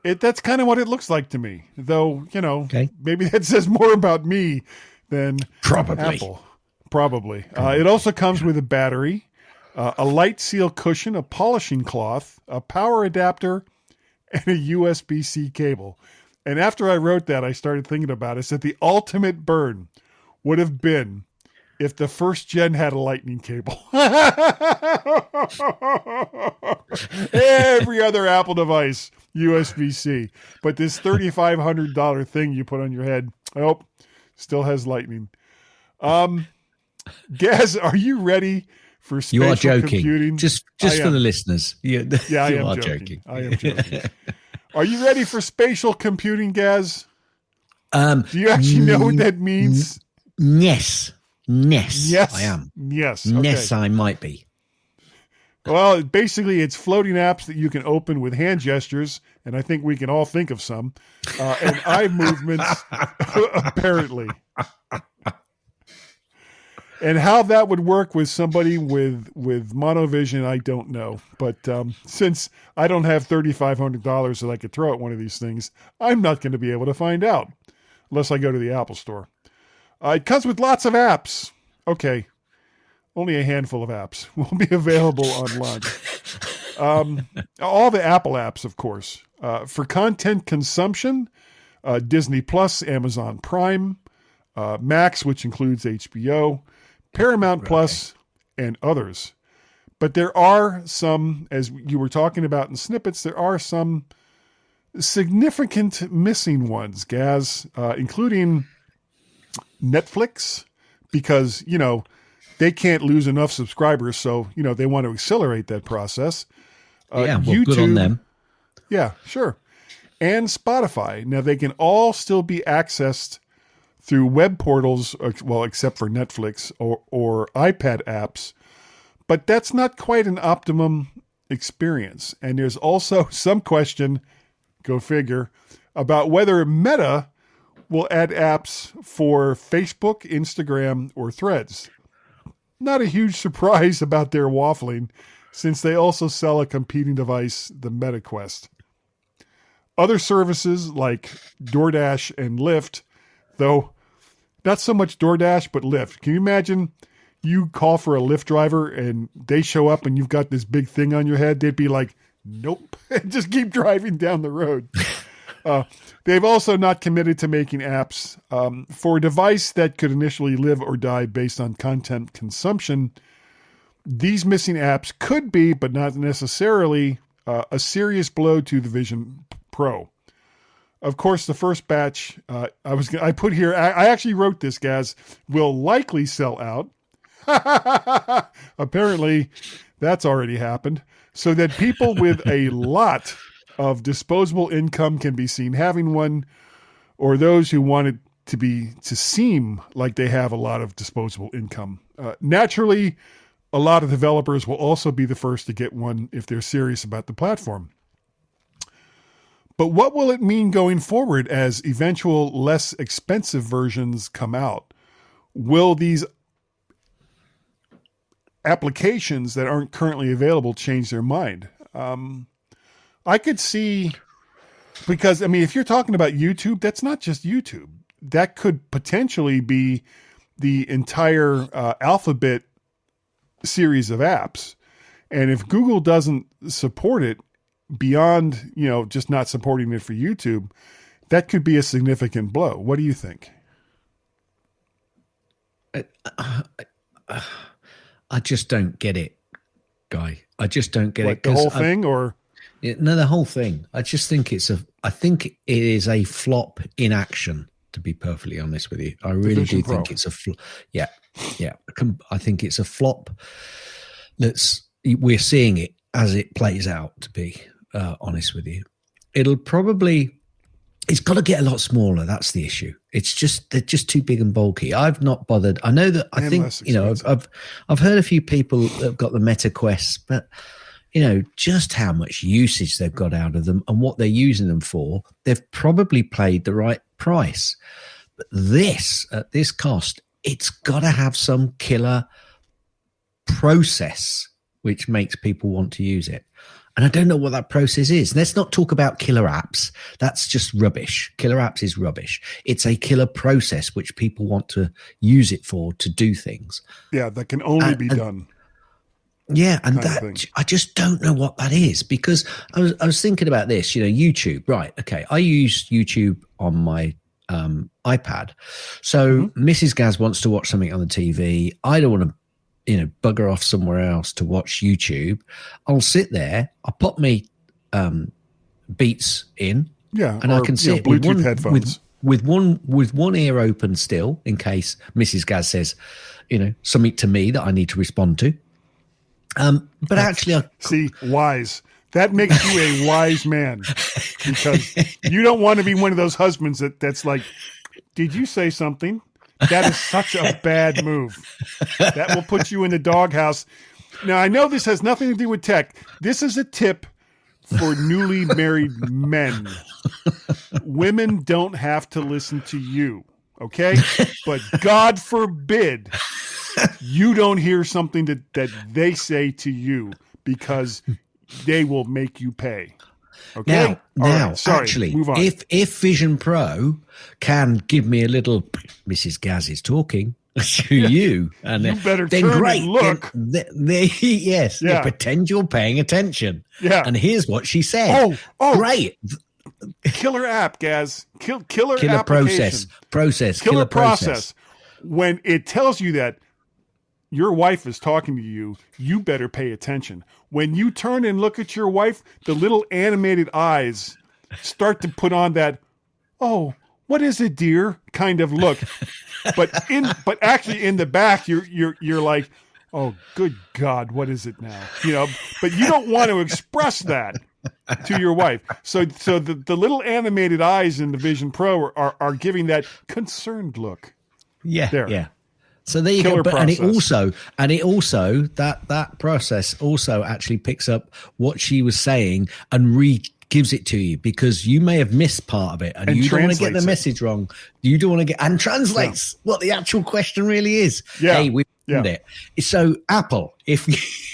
Speaker 1: That's kind of what it looks like to me. Though, maybe that says more about me than Apple. Probably. It also comes with a battery, a light seal cushion, a polishing cloth, a power adapter, and a USB-C cable. And after I wrote that, I started thinking about it. I said the ultimate burn would have been if the first gen had a lightning cable. Every other Apple device, USB-C. But this $3,500 thing you put on your head, still has lightning. Gaz, are you ready for spatial
Speaker 2: you are joking.
Speaker 1: Computing?
Speaker 2: Just for the listeners.
Speaker 1: I am joking. I am joking. Are you ready for spatial computing, Gaz? Do you actually know what that means?
Speaker 2: Yes, I am.
Speaker 1: Yes.
Speaker 2: Okay. Yes, I might be.
Speaker 1: Well, basically, it's floating apps that you can open with hand gestures, and I think we can all think of some, and eye movements, apparently. And how that would work with somebody with monovision, I don't know. But since I don't have $3,500 that I could throw at one of these things, I'm not going to be able to find out unless I go to the Apple Store. It comes with lots of apps. Okay, only a handful of apps will be available online. All the Apple apps, of course. For content consumption, Disney Plus, Amazon Prime, Max, which includes HBO, Paramount Plus, and others. But there are some, as you were talking about in snippets, there are some significant missing ones, Gaz, including Netflix, because, they can't lose enough subscribers, so, they want to accelerate that process. YouTube,
Speaker 2: good on them.
Speaker 1: Yeah, sure. And Spotify. Now, they can all still be accessed through web portals, well, except for Netflix or iPad apps, but that's not quite an optimum experience. And there's also some question, go figure, about whether Meta will add apps for Facebook, Instagram, or Threads. Not a huge surprise about their waffling, since they also sell a competing device, the Meta Quest. Other services like DoorDash and Lyft, though not so much DoorDash, but Lyft. Can you imagine you call for a Lyft driver and they show up and you've got this big thing on your head? They'd be like, nope, and just keep driving down the road. They've also not committed to making apps for a device that could initially live or die based on content consumption. These missing apps could be, but not necessarily, a serious blow to the Vision Pro. of course, the first batch I put here. I actually wrote this, guys. Will likely sell out. Apparently, that's already happened. So that people with a lot of disposable income can be seen having one, or those who want it to seem like they have a lot of disposable income. Naturally, a lot of developers will also be the first to get one if they're serious about the platform. But what will it mean going forward as eventual less expensive versions come out? Will these applications that aren't currently available change their mind? I could see, because, I mean, if you're talking about YouTube, that's not just YouTube. That could potentially be the entire Alphabet series of apps. And if Google doesn't support it, beyond, just not supporting it for YouTube, that could be a significant blow. What do you think?
Speaker 2: I just don't get it, Guy. I just don't get it.
Speaker 1: The whole thing, or?
Speaker 2: No, the whole thing. I just think I think it is a flop in action, to be perfectly honest with you. I really do think it's a flop. Yeah. I think it's a flop. We're seeing it as it plays out, to be honest with you. It's got to get a lot smaller. That's the issue. They're just too big and bulky. I've not bothered. I know that I think, I've heard a few people that have got the Meta Quest, but just how much usage they've got out of them and what they're using them for, they've probably paid the right price. But at this cost, it's got to have some killer process which makes people want to use it. And I don't know what that process is. Let's not talk about killer apps. That's just rubbish. Killer apps is rubbish. It's a killer process which people want to use it for, to do things.
Speaker 1: Yeah, that can only be done.
Speaker 2: Yeah, and that I just don't know what that is, because I was thinking about this. YouTube, right? Okay, I use YouTube on my iPad. So Mrs. Gaz wants to watch something on the TV. I don't want to, bugger off somewhere else to watch YouTube. I'll sit there. I'll pop me Beats in, and I can sit
Speaker 1: Bluetooth headphones
Speaker 2: with one ear open still, in case Mrs. Gaz says, something to me that I need to respond to. But actually,
Speaker 1: wise. That makes you a wise man, because you don't want to be one of those husbands that's like, did you say something? That is such a bad move. That will put you in the doghouse. Now, I know this has nothing to do with tech. This is a tip for newly married men. Women don't have to listen to you, okay? But God forbid you don't hear something that they say to you, because they will make you pay. Okay.
Speaker 2: Now, actually,
Speaker 1: move on.
Speaker 2: If Vision Pro can give me a little, Mrs. Gaz is talking to you, and
Speaker 1: you better
Speaker 2: then
Speaker 1: turn
Speaker 2: great.
Speaker 1: and look.
Speaker 2: Yes, yeah. Pretend you're paying attention.
Speaker 1: Yeah.
Speaker 2: And here's what she said. Oh, great.
Speaker 1: Killer app, Gaz. Killer
Speaker 2: process.
Speaker 1: Killer process. When it tells you that your wife is talking to you, you better pay attention. When you turn and look at your wife, the little animated eyes start to put on that, oh, what is it, dear, kind of look. But actually in the back, you're like, oh, good God, what is it now? But you don't want to express that to your wife. So the little animated eyes in the Vision Pro are giving that concerned look.
Speaker 2: Yeah.
Speaker 1: There.
Speaker 2: Yeah. So there you
Speaker 1: Killer
Speaker 2: go.
Speaker 1: process.
Speaker 2: And it also that process also actually picks up what she was saying and gives it to you, because you may have missed part of it and you don't want to get the message wrong. You don't want to and translates what the actual question really is.
Speaker 1: Yeah.
Speaker 2: Hey, we found it. So Apple, if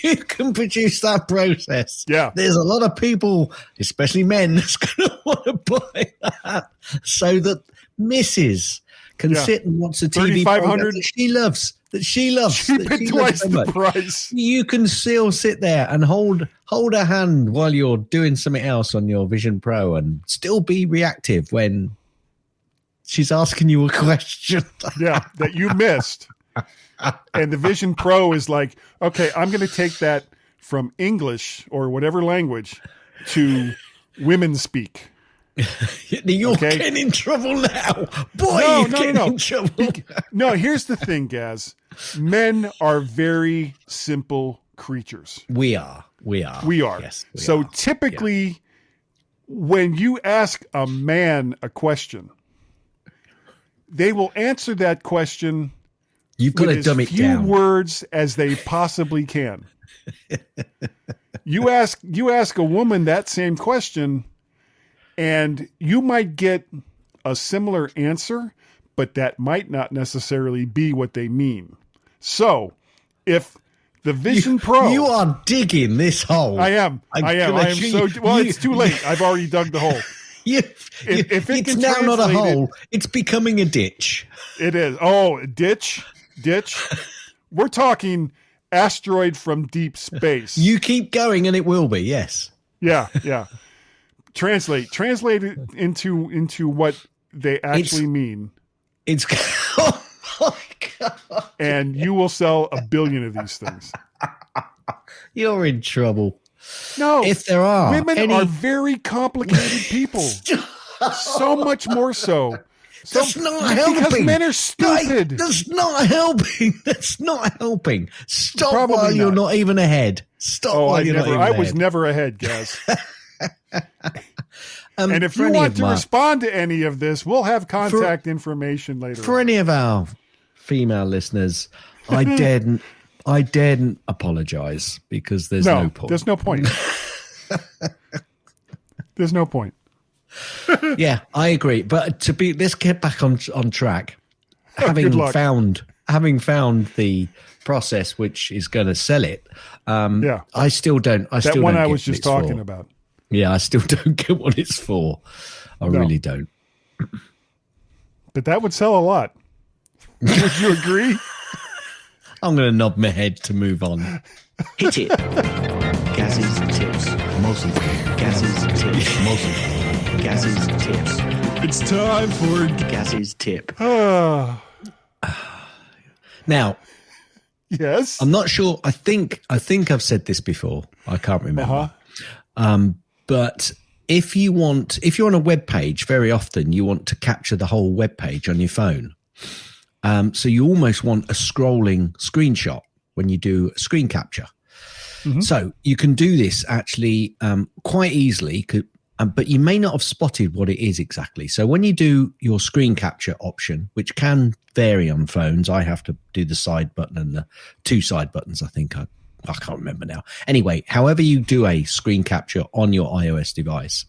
Speaker 2: you can produce that process, there's a lot of people, especially men, that's going to want to buy that, so that Mrs. can sit and watch the TV program that she loves.
Speaker 1: Cheap at twice the price.
Speaker 2: You can still sit there and hold her hand while you're doing something else on your Vision Pro and still be reactive when she's asking you a question.
Speaker 1: That you missed. And the Vision Pro is like, okay, I'm going to take that from English or whatever language to women speak.
Speaker 2: You're getting in trouble now. Boy, you're getting in trouble.
Speaker 1: No, here's the thing, Gaz. Men are very simple creatures.
Speaker 2: We are.
Speaker 1: Yes, so typically, when you ask a man a question, they will answer that question
Speaker 2: You've got to dumb it down.
Speaker 1: As few words as they possibly can. You ask a woman that same question, and you might get a similar answer, but that might not necessarily be what they mean. So, if the Vision Pro...
Speaker 2: You are digging this hole.
Speaker 1: I am. It's too late. I've already dug the hole.
Speaker 2: It's now not a hole. It's becoming a ditch.
Speaker 1: It is. Oh, ditch. We're talking asteroid from deep space.
Speaker 2: You keep going and it will be, yes.
Speaker 1: Yeah. Translate it into what they actually mean.
Speaker 2: It's oh my God.
Speaker 1: And you will sell 1 billion of these things.
Speaker 2: You're in trouble.
Speaker 1: No.
Speaker 2: If there are
Speaker 1: women are very complicated people. So much more so.
Speaker 2: That's not helping.
Speaker 1: Because men are stupid.
Speaker 2: That's not helping. Stop while you're not even ahead.
Speaker 1: I was never ahead, guys. And if you want to respond to any of this, we'll have contact information later.
Speaker 2: For any of our female listeners, I daren't apologize because there's no point.
Speaker 1: There's no point. There's no point.
Speaker 2: Yeah, I agree. But let's get back on track. Having found the process which is going to sell it, I still don't.
Speaker 1: That one I was just talking about.
Speaker 2: Yeah, I still don't get what it's for. I really don't.
Speaker 1: But that would sell a lot. Would you agree?
Speaker 2: I'm going to nod my head to move on.
Speaker 3: Hit it. Gaz's tips.
Speaker 2: Mostly.
Speaker 3: Gaz's tips.
Speaker 2: Mostly.
Speaker 3: Gaz's tips.
Speaker 1: It's time for
Speaker 3: Gaz's tip.
Speaker 2: Now,
Speaker 1: yes,
Speaker 2: I'm not sure. I think I've said this before. I can't remember. But if you're on a web page, very often you want to capture the whole web page on your phone. So you almost want a scrolling screenshot when you do a screen capture. Mm-hmm. So you can do this actually quite easily, but you may not have spotted what it is exactly. So when you do your screen capture option, which can vary on phones, I have to do the side button and the 2 side buttons. I think I can't remember now. Anyway, however you do a screen capture on your iOS device,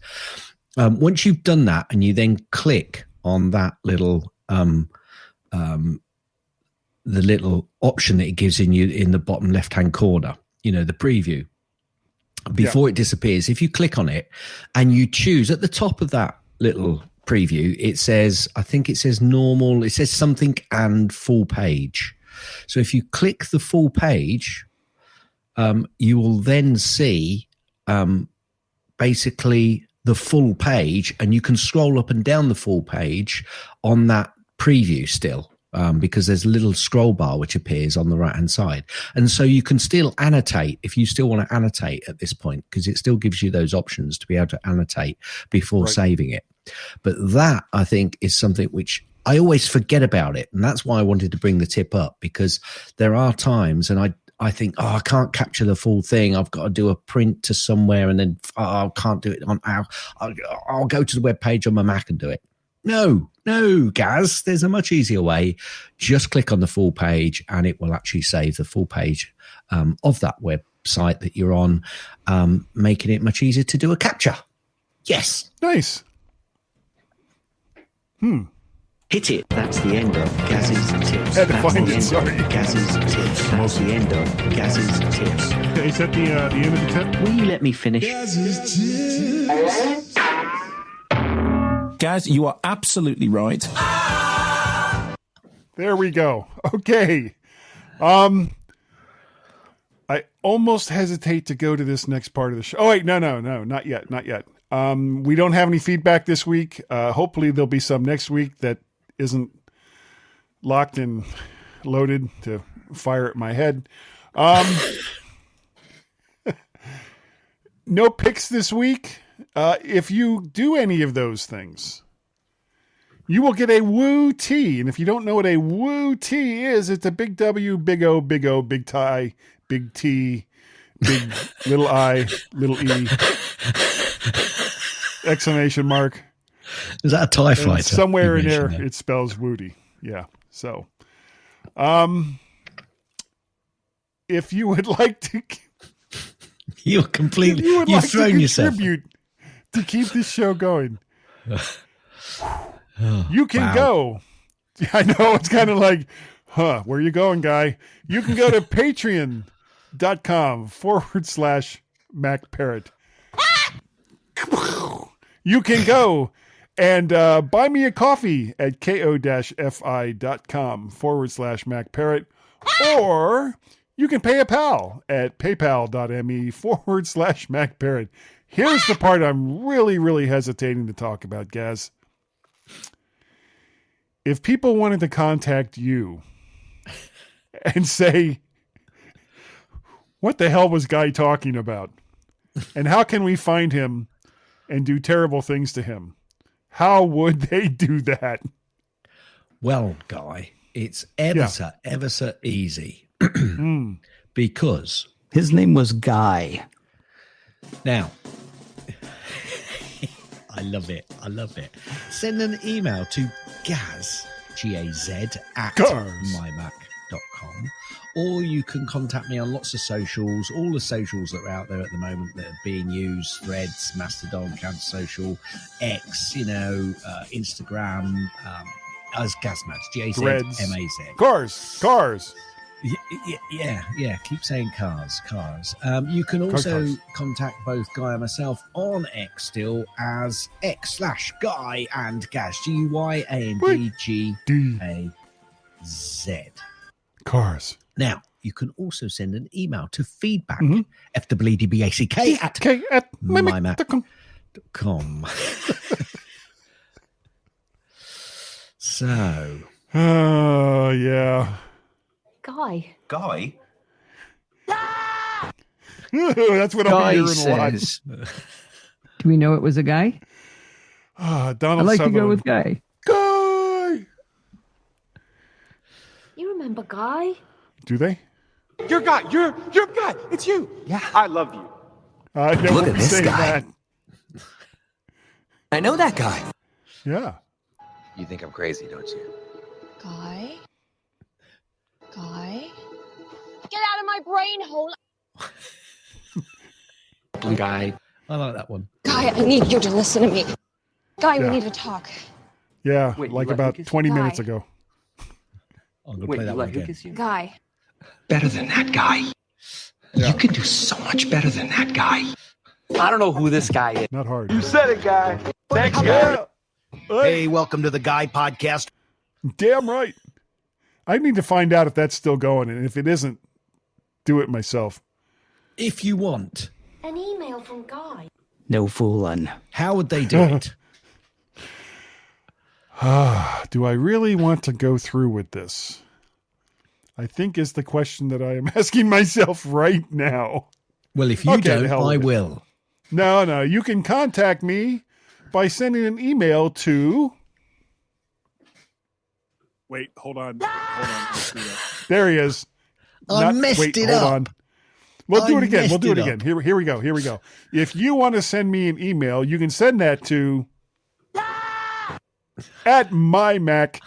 Speaker 2: once you've done that and you then click on that little the little option that it gives in the bottom left hand corner, the preview, before it disappears, if you click on it and you choose at the top of that little preview, I think it says normal, it says something and full page. So if you click the full page, you will then see basically the full page, and you can scroll up and down the full page on that preview still. Because there's a little scroll bar which appears on the right hand side. And so you can still annotate if you still want to annotate at this point, because it still gives you those options to be able to annotate before saving it. But that, I think, is something which I always forget about it. And that's why I wanted to bring the tip up, because there are times, and I think, I can't capture the full thing. I've got to do a print to somewhere, and then I can't do it I'll go to the web page on my Mac and do it. No, Gaz, there's a much easier way. Just click on the full page and it will actually save the full page of that website that you're on, making it much easier to do a capture. Yes.
Speaker 1: Nice.
Speaker 3: Hit it. That's the end of Gaz's tips.
Speaker 1: Had to find it, sorry.
Speaker 3: Gaz's tips. That's the end of Gaz's tips.
Speaker 1: Is that the end of the tip?
Speaker 3: Will you let me finish?
Speaker 1: Gaz's tips.
Speaker 4: Gaz, you are absolutely right.
Speaker 1: There we go. Okay. I almost hesitate to go to this next part of the show. Oh, wait, no, not yet. We don't have any feedback this week. Hopefully there'll be some next week that isn't locked and loaded to fire at my head. No picks this week. if you do any of those things, you will get a woo T. And if you don't know what a woo T is, it's a big W, big O, big O, big tie, big T, big little I, little E, exclamation mark.
Speaker 2: Is that a TIE fighter?
Speaker 1: Somewhere in there, it spells Woody. Yeah. So, if you would like to,
Speaker 2: you're completely, you've thrown yourself.
Speaker 1: To keep this show going, you can go. I know it's kind of like, where you going, guy? You can go to patreon.com/MacParrot. You can go and buy me a coffee at ko-fi.com/MacParrot, or you can pay a pal at paypal.me/MacParrot. Here's the part I'm really, really hesitating to talk about, Gaz. If people wanted to contact you and say, what the hell was Guy talking about? And how can we find him and do terrible things to him? How would they do that?
Speaker 2: Well, Guy, it's ever so easy. Because
Speaker 5: his name was Guy.
Speaker 2: Now, I love it. Send an email to Gaz, G-A-Z, at mymac.com. Or you can contact me on lots of socials, all the socials that are out there at the moment that are being used, Threads, Mastodon, Cancer Social, X, Instagram, as Gazmaz, G-A-Z-M-A-Z.
Speaker 1: Cars.
Speaker 2: Yeah. Keep saying cars. You can also contact both Guy and myself on X still as X/Guy and Gaz, GUYANDGAZ.
Speaker 1: Cars.
Speaker 2: Now, you can also send an email to feedback, FWDBACK at mymac.com. So.
Speaker 1: Oh, yeah.
Speaker 6: Guy.
Speaker 1: That's what I'm hearing a lot.
Speaker 7: Do we know it was a guy?
Speaker 1: Donald
Speaker 7: I'd like
Speaker 1: Sutherland.
Speaker 7: to go with Guy.
Speaker 1: Guy!
Speaker 6: You remember Guy?
Speaker 1: Do they?
Speaker 8: You're Guy. You're Guy. It's you.
Speaker 5: Yeah.
Speaker 8: I love you.
Speaker 1: I never
Speaker 5: Look at this
Speaker 1: say
Speaker 5: guy.
Speaker 1: that.
Speaker 5: I know that guy.
Speaker 1: Yeah.
Speaker 9: You think I'm crazy, don't you?
Speaker 6: Guy? Get out of my brain hole!
Speaker 9: Guy.
Speaker 2: I like that one.
Speaker 6: Guy, I need you to listen to me. Guy,
Speaker 1: Yeah.
Speaker 6: we need to talk.
Speaker 1: Yeah,
Speaker 8: Wait,
Speaker 1: like
Speaker 8: you let
Speaker 1: about
Speaker 8: me kiss
Speaker 1: 20
Speaker 6: you?
Speaker 1: minutes
Speaker 6: Guy.
Speaker 1: ago.
Speaker 2: I'm going to
Speaker 8: Wait,
Speaker 2: play
Speaker 8: you
Speaker 2: that one
Speaker 8: let her
Speaker 2: again.
Speaker 8: kiss you?
Speaker 6: Guy.
Speaker 5: Better than that guy.
Speaker 1: Yeah.
Speaker 5: You can do so much better than that guy.
Speaker 9: I don't know who this guy is.
Speaker 1: Not hard.
Speaker 8: You said it, Guy. Thanks, Guy.
Speaker 2: Hey, welcome to the Guy Podcast.
Speaker 1: Damn right. I need to find out if that's still going, and if it isn't, do it myself.
Speaker 2: If you want,
Speaker 6: An email from Guy.
Speaker 5: No fooling.
Speaker 2: how would they do it?
Speaker 1: Do I really want to go through with this? I think is the question that I am asking myself right now.
Speaker 2: Well, if you
Speaker 1: Okay,
Speaker 2: don't,
Speaker 1: the hell
Speaker 2: I
Speaker 1: with it.
Speaker 2: will.
Speaker 1: No. You can contact me by sending an email to... Wait, hold on. Let's do that. There he is.
Speaker 2: I messed it
Speaker 1: hold
Speaker 2: up.
Speaker 1: on. We'll do
Speaker 2: I
Speaker 1: it again. We'll
Speaker 2: messed
Speaker 1: do it
Speaker 2: it
Speaker 1: again.
Speaker 2: up.
Speaker 1: Here we go. If you want to send me an email, you can send that to at mymac.com.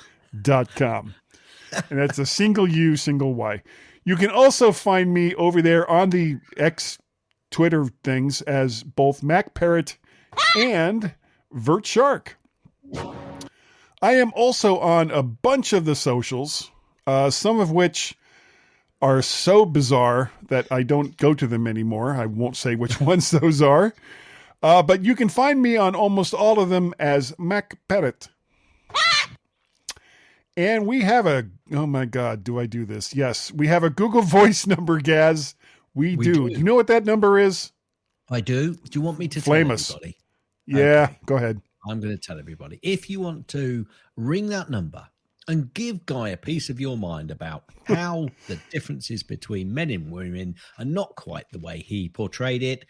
Speaker 1: And that's a single U, single Y. You can also find me over there on the X Twitter things as both Mac Parrot and Vert Shark. I am also on a bunch of the socials, some of which are so bizarre that I don't go to them anymore. I won't say which ones those are. But you can find me on almost all of them as Mac Parrot. And we have oh my God, do I do this? Yes, we have a Google Voice number, Gaz. We do. Do you know what that number is?
Speaker 2: I do. Do you want me to
Speaker 1: Flame
Speaker 2: tell
Speaker 1: us.
Speaker 2: everybody?
Speaker 1: Yeah,
Speaker 2: Okay.
Speaker 1: Go ahead.
Speaker 2: I'm going to tell everybody. If you want to ring that number and give Guy a piece of your mind about how the differences between men and women are not quite the way he portrayed it,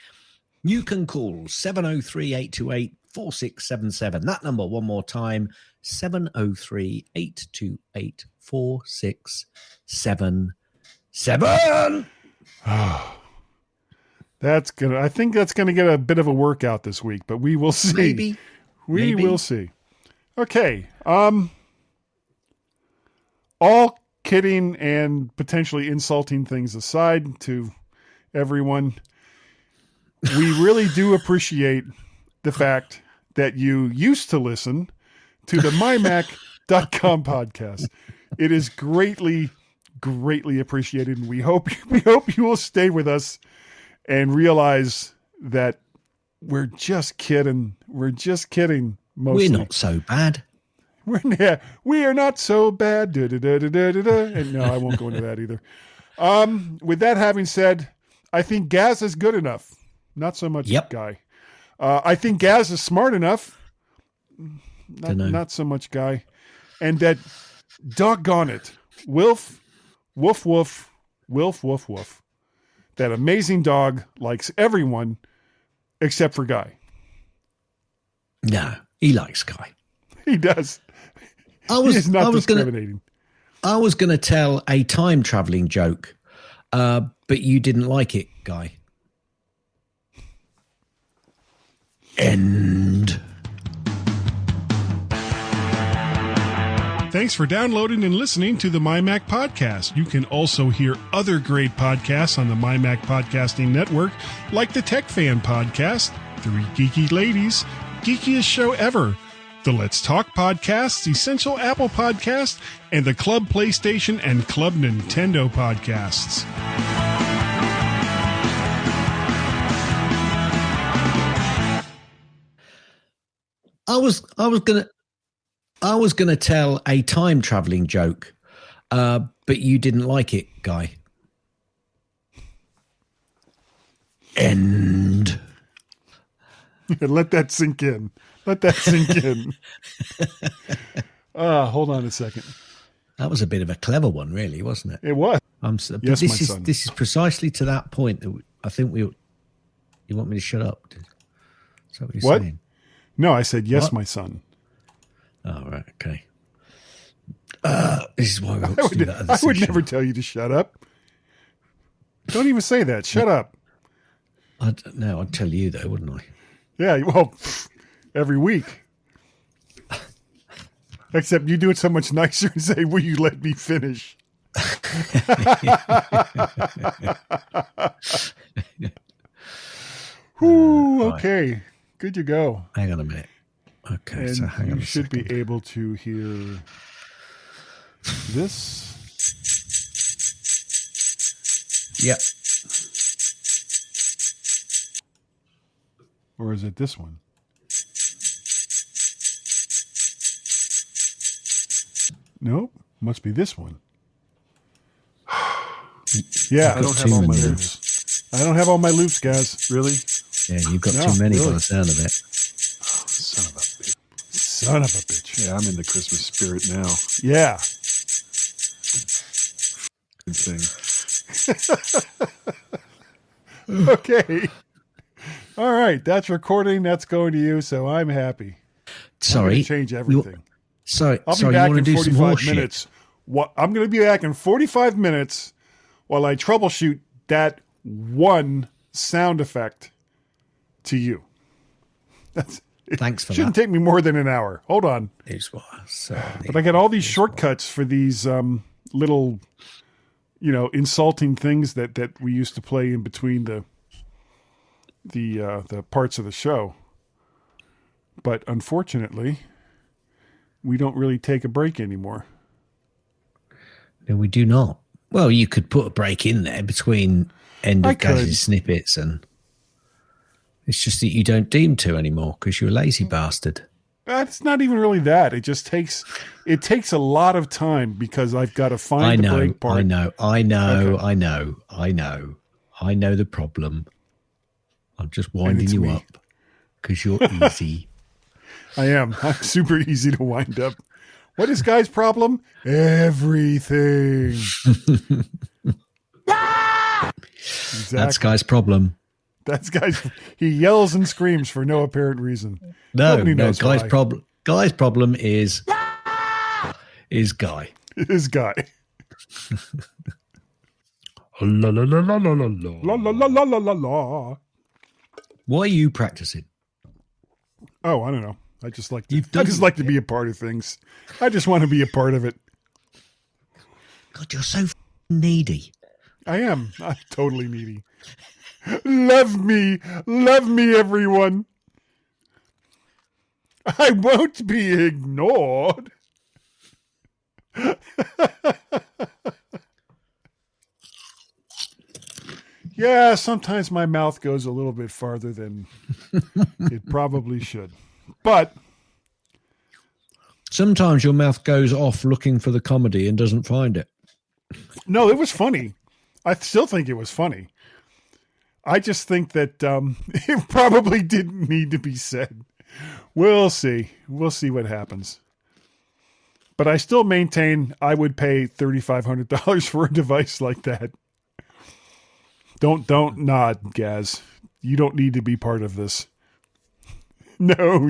Speaker 2: You can call 703-828-4677. That number one more time, 703-828-4677.
Speaker 1: I think that's gonna get a bit of a workout this week, but we will see.
Speaker 2: Maybe.
Speaker 1: We will see. Okay. All kidding and potentially insulting things aside to everyone, we really do appreciate the fact that you used to listen to the MyMac.com podcast. It is greatly, greatly appreciated, and we hope you will stay with us and realize that we're just kidding. We're just kidding. Mostly.
Speaker 2: We're not so bad.
Speaker 1: We are not so bad. And no, I won't go into that either. With that having said, I think Gaz is good enough. Not so much Guy. I think Gaz is smart enough. Not so much Guy. And that, doggone it, Wilf, woof, woof, Wilf, woof, woof. That amazing dog likes everyone except for Guy.
Speaker 2: No, he likes Guy.
Speaker 1: He does.
Speaker 2: I was
Speaker 1: discriminating.
Speaker 2: I was going to tell a time traveling joke, but you didn't like it, Guy. End.
Speaker 1: Thanks for downloading and listening to the MyMac Podcast. You can also hear other great podcasts on the MyMac Podcasting Network, like the Tech Fan Podcast, Three Geeky Ladies, Geekiest Show Ever, the Let's Talk Podcast, Essential Apple Podcast, and the Club PlayStation and Club Nintendo Podcasts.
Speaker 2: I was gonna tell a time traveling joke, but you didn't like it, Guy. End.
Speaker 1: Let that sink in. Let that sink in. Hold on a second.
Speaker 2: That was a bit of a clever one, really, wasn't it?
Speaker 1: It was.
Speaker 2: Yes, my son. This is precisely to that point that I think you want me to shut up. Is that what you're saying?
Speaker 1: No, I said yes,
Speaker 2: What?
Speaker 1: my son.
Speaker 2: Oh, right, okay. This is why we ought to do that.
Speaker 1: I would never tell you to shut up. Don't even say that. Shut up.
Speaker 2: I'd tell you though, wouldn't I?
Speaker 1: Yeah, well, every week. Except you do it so much nicer and say, will you let me finish? Whew, okay. Good to go.
Speaker 2: Hang on a minute. Okay,
Speaker 1: And
Speaker 2: so hang on
Speaker 1: you
Speaker 2: a
Speaker 1: should
Speaker 2: second.
Speaker 1: be able to hear this.
Speaker 2: Yep.
Speaker 1: Or is it this one? Nope. Must be this one. Yeah, I don't have all my loops. I don't have all my loops, guys. Really?
Speaker 2: Yeah, you've got too many by the sound of it.
Speaker 1: Son of a bitch. Son of a bitch.
Speaker 10: Yeah, I'm in the Christmas spirit now.
Speaker 1: Yeah.
Speaker 10: Thing.
Speaker 1: Okay. All right. That's recording. That's going to you. So I'm happy.
Speaker 2: Sorry.
Speaker 1: I'm change everything.
Speaker 2: I'll
Speaker 1: be back
Speaker 2: you
Speaker 1: in
Speaker 2: do
Speaker 1: 45 minutes. I'm going to be back in 45 minutes while I troubleshoot that one sound effect to you.
Speaker 2: Thanks for
Speaker 1: shouldn't
Speaker 2: that.
Speaker 1: take me more than an hour. Hold on. But I got all these shortcuts for these little, insulting things that we used to play in between the parts of the show. But unfortunately, we don't really take a break anymore.
Speaker 2: No, we do not. Well, you could put a break in there between end of Gaz's snippets, and it's just that you don't deem to anymore because you're a lazy bastard.
Speaker 1: It's not even really that. It just takes a lot of time because I've got to find the break part.
Speaker 2: I know the problem. I'm just winding you up because you're easy.
Speaker 1: I am. I'm super easy to wind up. What is Guy's problem? Everything. Exactly.
Speaker 2: That's Guy's problem.
Speaker 1: That's guys. He yells and screams for no apparent reason.
Speaker 2: No,
Speaker 1: Nobody knows
Speaker 2: Guy's
Speaker 1: why.
Speaker 2: problem. Guy's problem is Guy.
Speaker 1: It is Guy.
Speaker 2: La la la la la la
Speaker 1: La la la la la la la.
Speaker 2: What are you practicing?
Speaker 1: Oh, I don't know. I just like to.
Speaker 2: You've
Speaker 1: I
Speaker 2: done
Speaker 1: just like to be a part of things. I just want to be a part of it.
Speaker 2: God, you're so needy.
Speaker 1: I am. I'm totally needy. Love me, everyone. I won't be ignored. Yeah, sometimes my mouth goes a little bit farther than it probably should. But
Speaker 2: sometimes your mouth goes off looking for the comedy and doesn't find it.
Speaker 1: no, it was funny. I still think it was funny. I just think that it probably didn't need to be said. We'll see. We'll see what happens. But I still maintain I would pay $3,500 for a device like that. Don't nod, Gaz. You don't need to be part of this. No.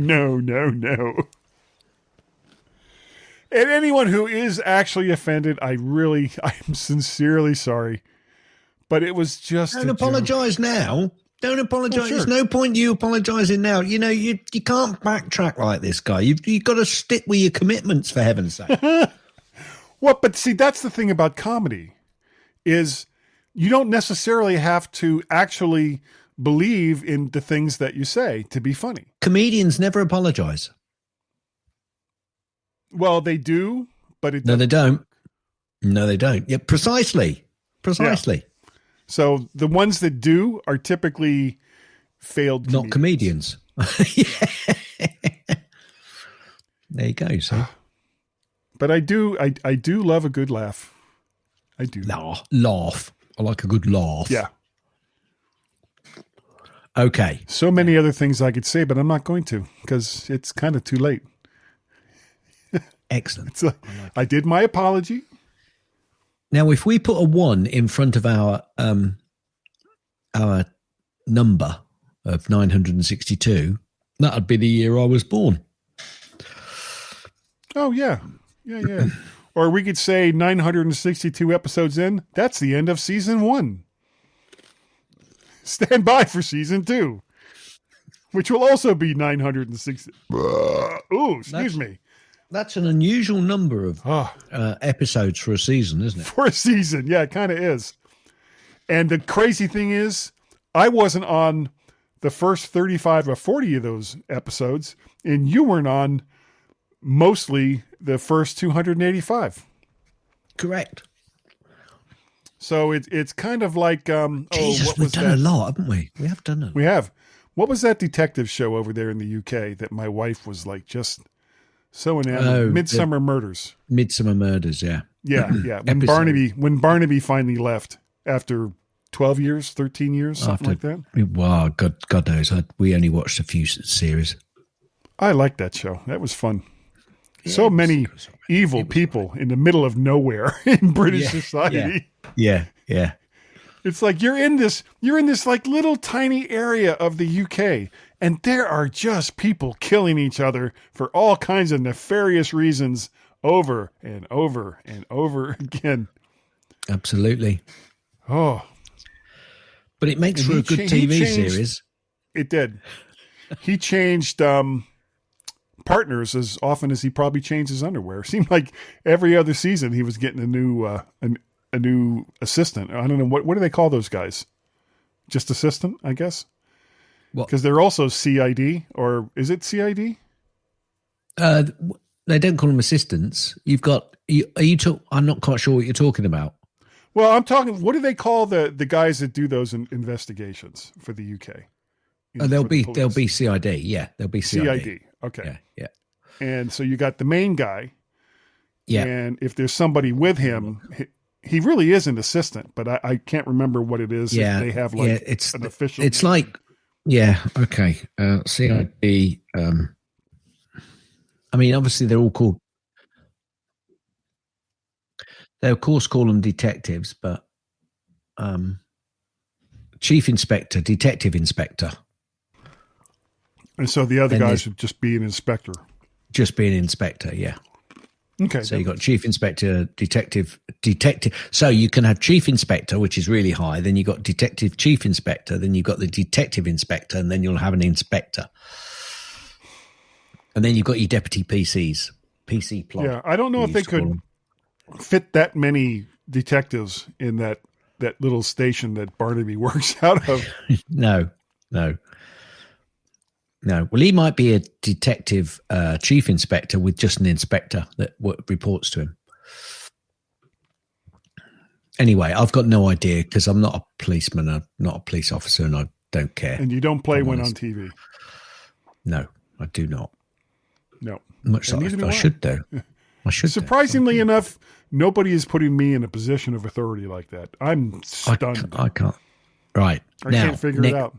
Speaker 1: And anyone who is actually offended, I'm sincerely sorry. But it was just
Speaker 2: Don't apologize now. Don't apologize.
Speaker 1: Oh, sure.
Speaker 2: There's no point you apologizing now. You know, you can't backtrack like this, Guy. You've got to stick with your commitments, for heaven's sake.
Speaker 1: Well, but see, that's the thing about comedy is you don't necessarily have to actually believe in the things that you say to be funny.
Speaker 2: Comedians never apologize.
Speaker 1: Well, they do, but
Speaker 2: No, they don't. No, they don't. Yeah, precisely.
Speaker 1: Yeah. So the ones that do are typically failed
Speaker 2: Not comedians. There you go. So,
Speaker 1: but I do love a good laugh. I do.
Speaker 2: Laugh. I like a good laugh.
Speaker 1: Yeah.
Speaker 2: Okay.
Speaker 1: So many other things I could say, but I'm not going to because it's kind of too late.
Speaker 2: Excellent.
Speaker 1: So I did my apology.
Speaker 2: Now, if we put a 1 in front of our number of 962, that'd be the year I was born.
Speaker 1: Oh, yeah. Or we could say 962 episodes in, that's the end of season 1. Stand by for season 2, which will also be 960. Ooh, excuse me.
Speaker 2: That's an unusual number of episodes for a season, isn't it?
Speaker 1: For a season. Yeah, it kind of is. And the crazy thing is, I wasn't on the first 35 or 40 of those episodes, and you weren't on mostly the first 285.
Speaker 2: Correct.
Speaker 1: So it's kind of like,
Speaker 2: Jesus, we've done a lot, haven't we? We have done it.
Speaker 1: We have. What was that detective show over there in the UK that my wife was like just so enamored? Midsummer Murders.
Speaker 2: Midsummer Murders, yeah.
Speaker 1: Yeah. When Barnaby finally left after 12 years, 13 years, something like that.
Speaker 2: Wow, God knows. We only watched a few series.
Speaker 1: I liked that show. That was fun. Yeah, so many evil people in the middle of nowhere in British society.
Speaker 2: Yeah.
Speaker 1: It's like you're in this like little tiny area of the UK, and there are just people killing each other for all kinds of nefarious reasons over and over and over again.
Speaker 2: Absolutely.
Speaker 1: Oh.
Speaker 2: But it makes for a good TV series.
Speaker 1: It did. He changed partners as often as he probably changed his underwear. It seemed like every other season he was getting a new assistant. I don't know what do they call those guys? Just assistant, I guess. Because they're also CID, or is it CID?
Speaker 2: They don't call them assistants. You've got. I'm not quite sure what you're talking about.
Speaker 1: Well, I'm talking. What do they call the guys that do those investigations for the UK?
Speaker 2: They'll be CID. Yeah, they'll be CID.
Speaker 1: Okay.
Speaker 2: Yeah.
Speaker 1: And so you got the main guy.
Speaker 2: Yeah.
Speaker 1: And if there's somebody with him, he really is an assistant, but I can't remember what it is.
Speaker 2: Yeah.
Speaker 1: They have it's an official.
Speaker 2: It's like, yeah. Okay. CID. I mean, obviously they're all called. They of course call them detectives, but chief inspector, detective inspector.
Speaker 1: And so the other
Speaker 2: Then
Speaker 1: guys
Speaker 2: there's-
Speaker 1: would just be an inspector.
Speaker 2: Just be an inspector, yeah.
Speaker 1: Okay.
Speaker 2: So you got chief inspector, detective. So you can have chief inspector, which is really high. Then you got detective chief inspector. Then you've got the detective inspector, and then you'll have an inspector. And then you've got your deputy PCs, PC plot.
Speaker 1: Yeah, I don't know if they could fit that many detectives in that little station that Barnaby works out of.
Speaker 2: No. Well, he might be a detective chief inspector with just an inspector that reports to him. Anyway, I've got no idea because I'm not a policeman. I'm not a police officer, and I don't care.
Speaker 1: And you don't play one on TV.
Speaker 2: No, I do not.
Speaker 1: No.
Speaker 2: Much
Speaker 1: And
Speaker 2: like
Speaker 1: neither do
Speaker 2: I should do. I should.
Speaker 1: Surprisingly enough, nobody is putting me in a position of authority like that. I'm stunned.
Speaker 2: I can't. Right.
Speaker 1: I
Speaker 2: now,
Speaker 1: can't figure
Speaker 2: Nick,
Speaker 1: it out.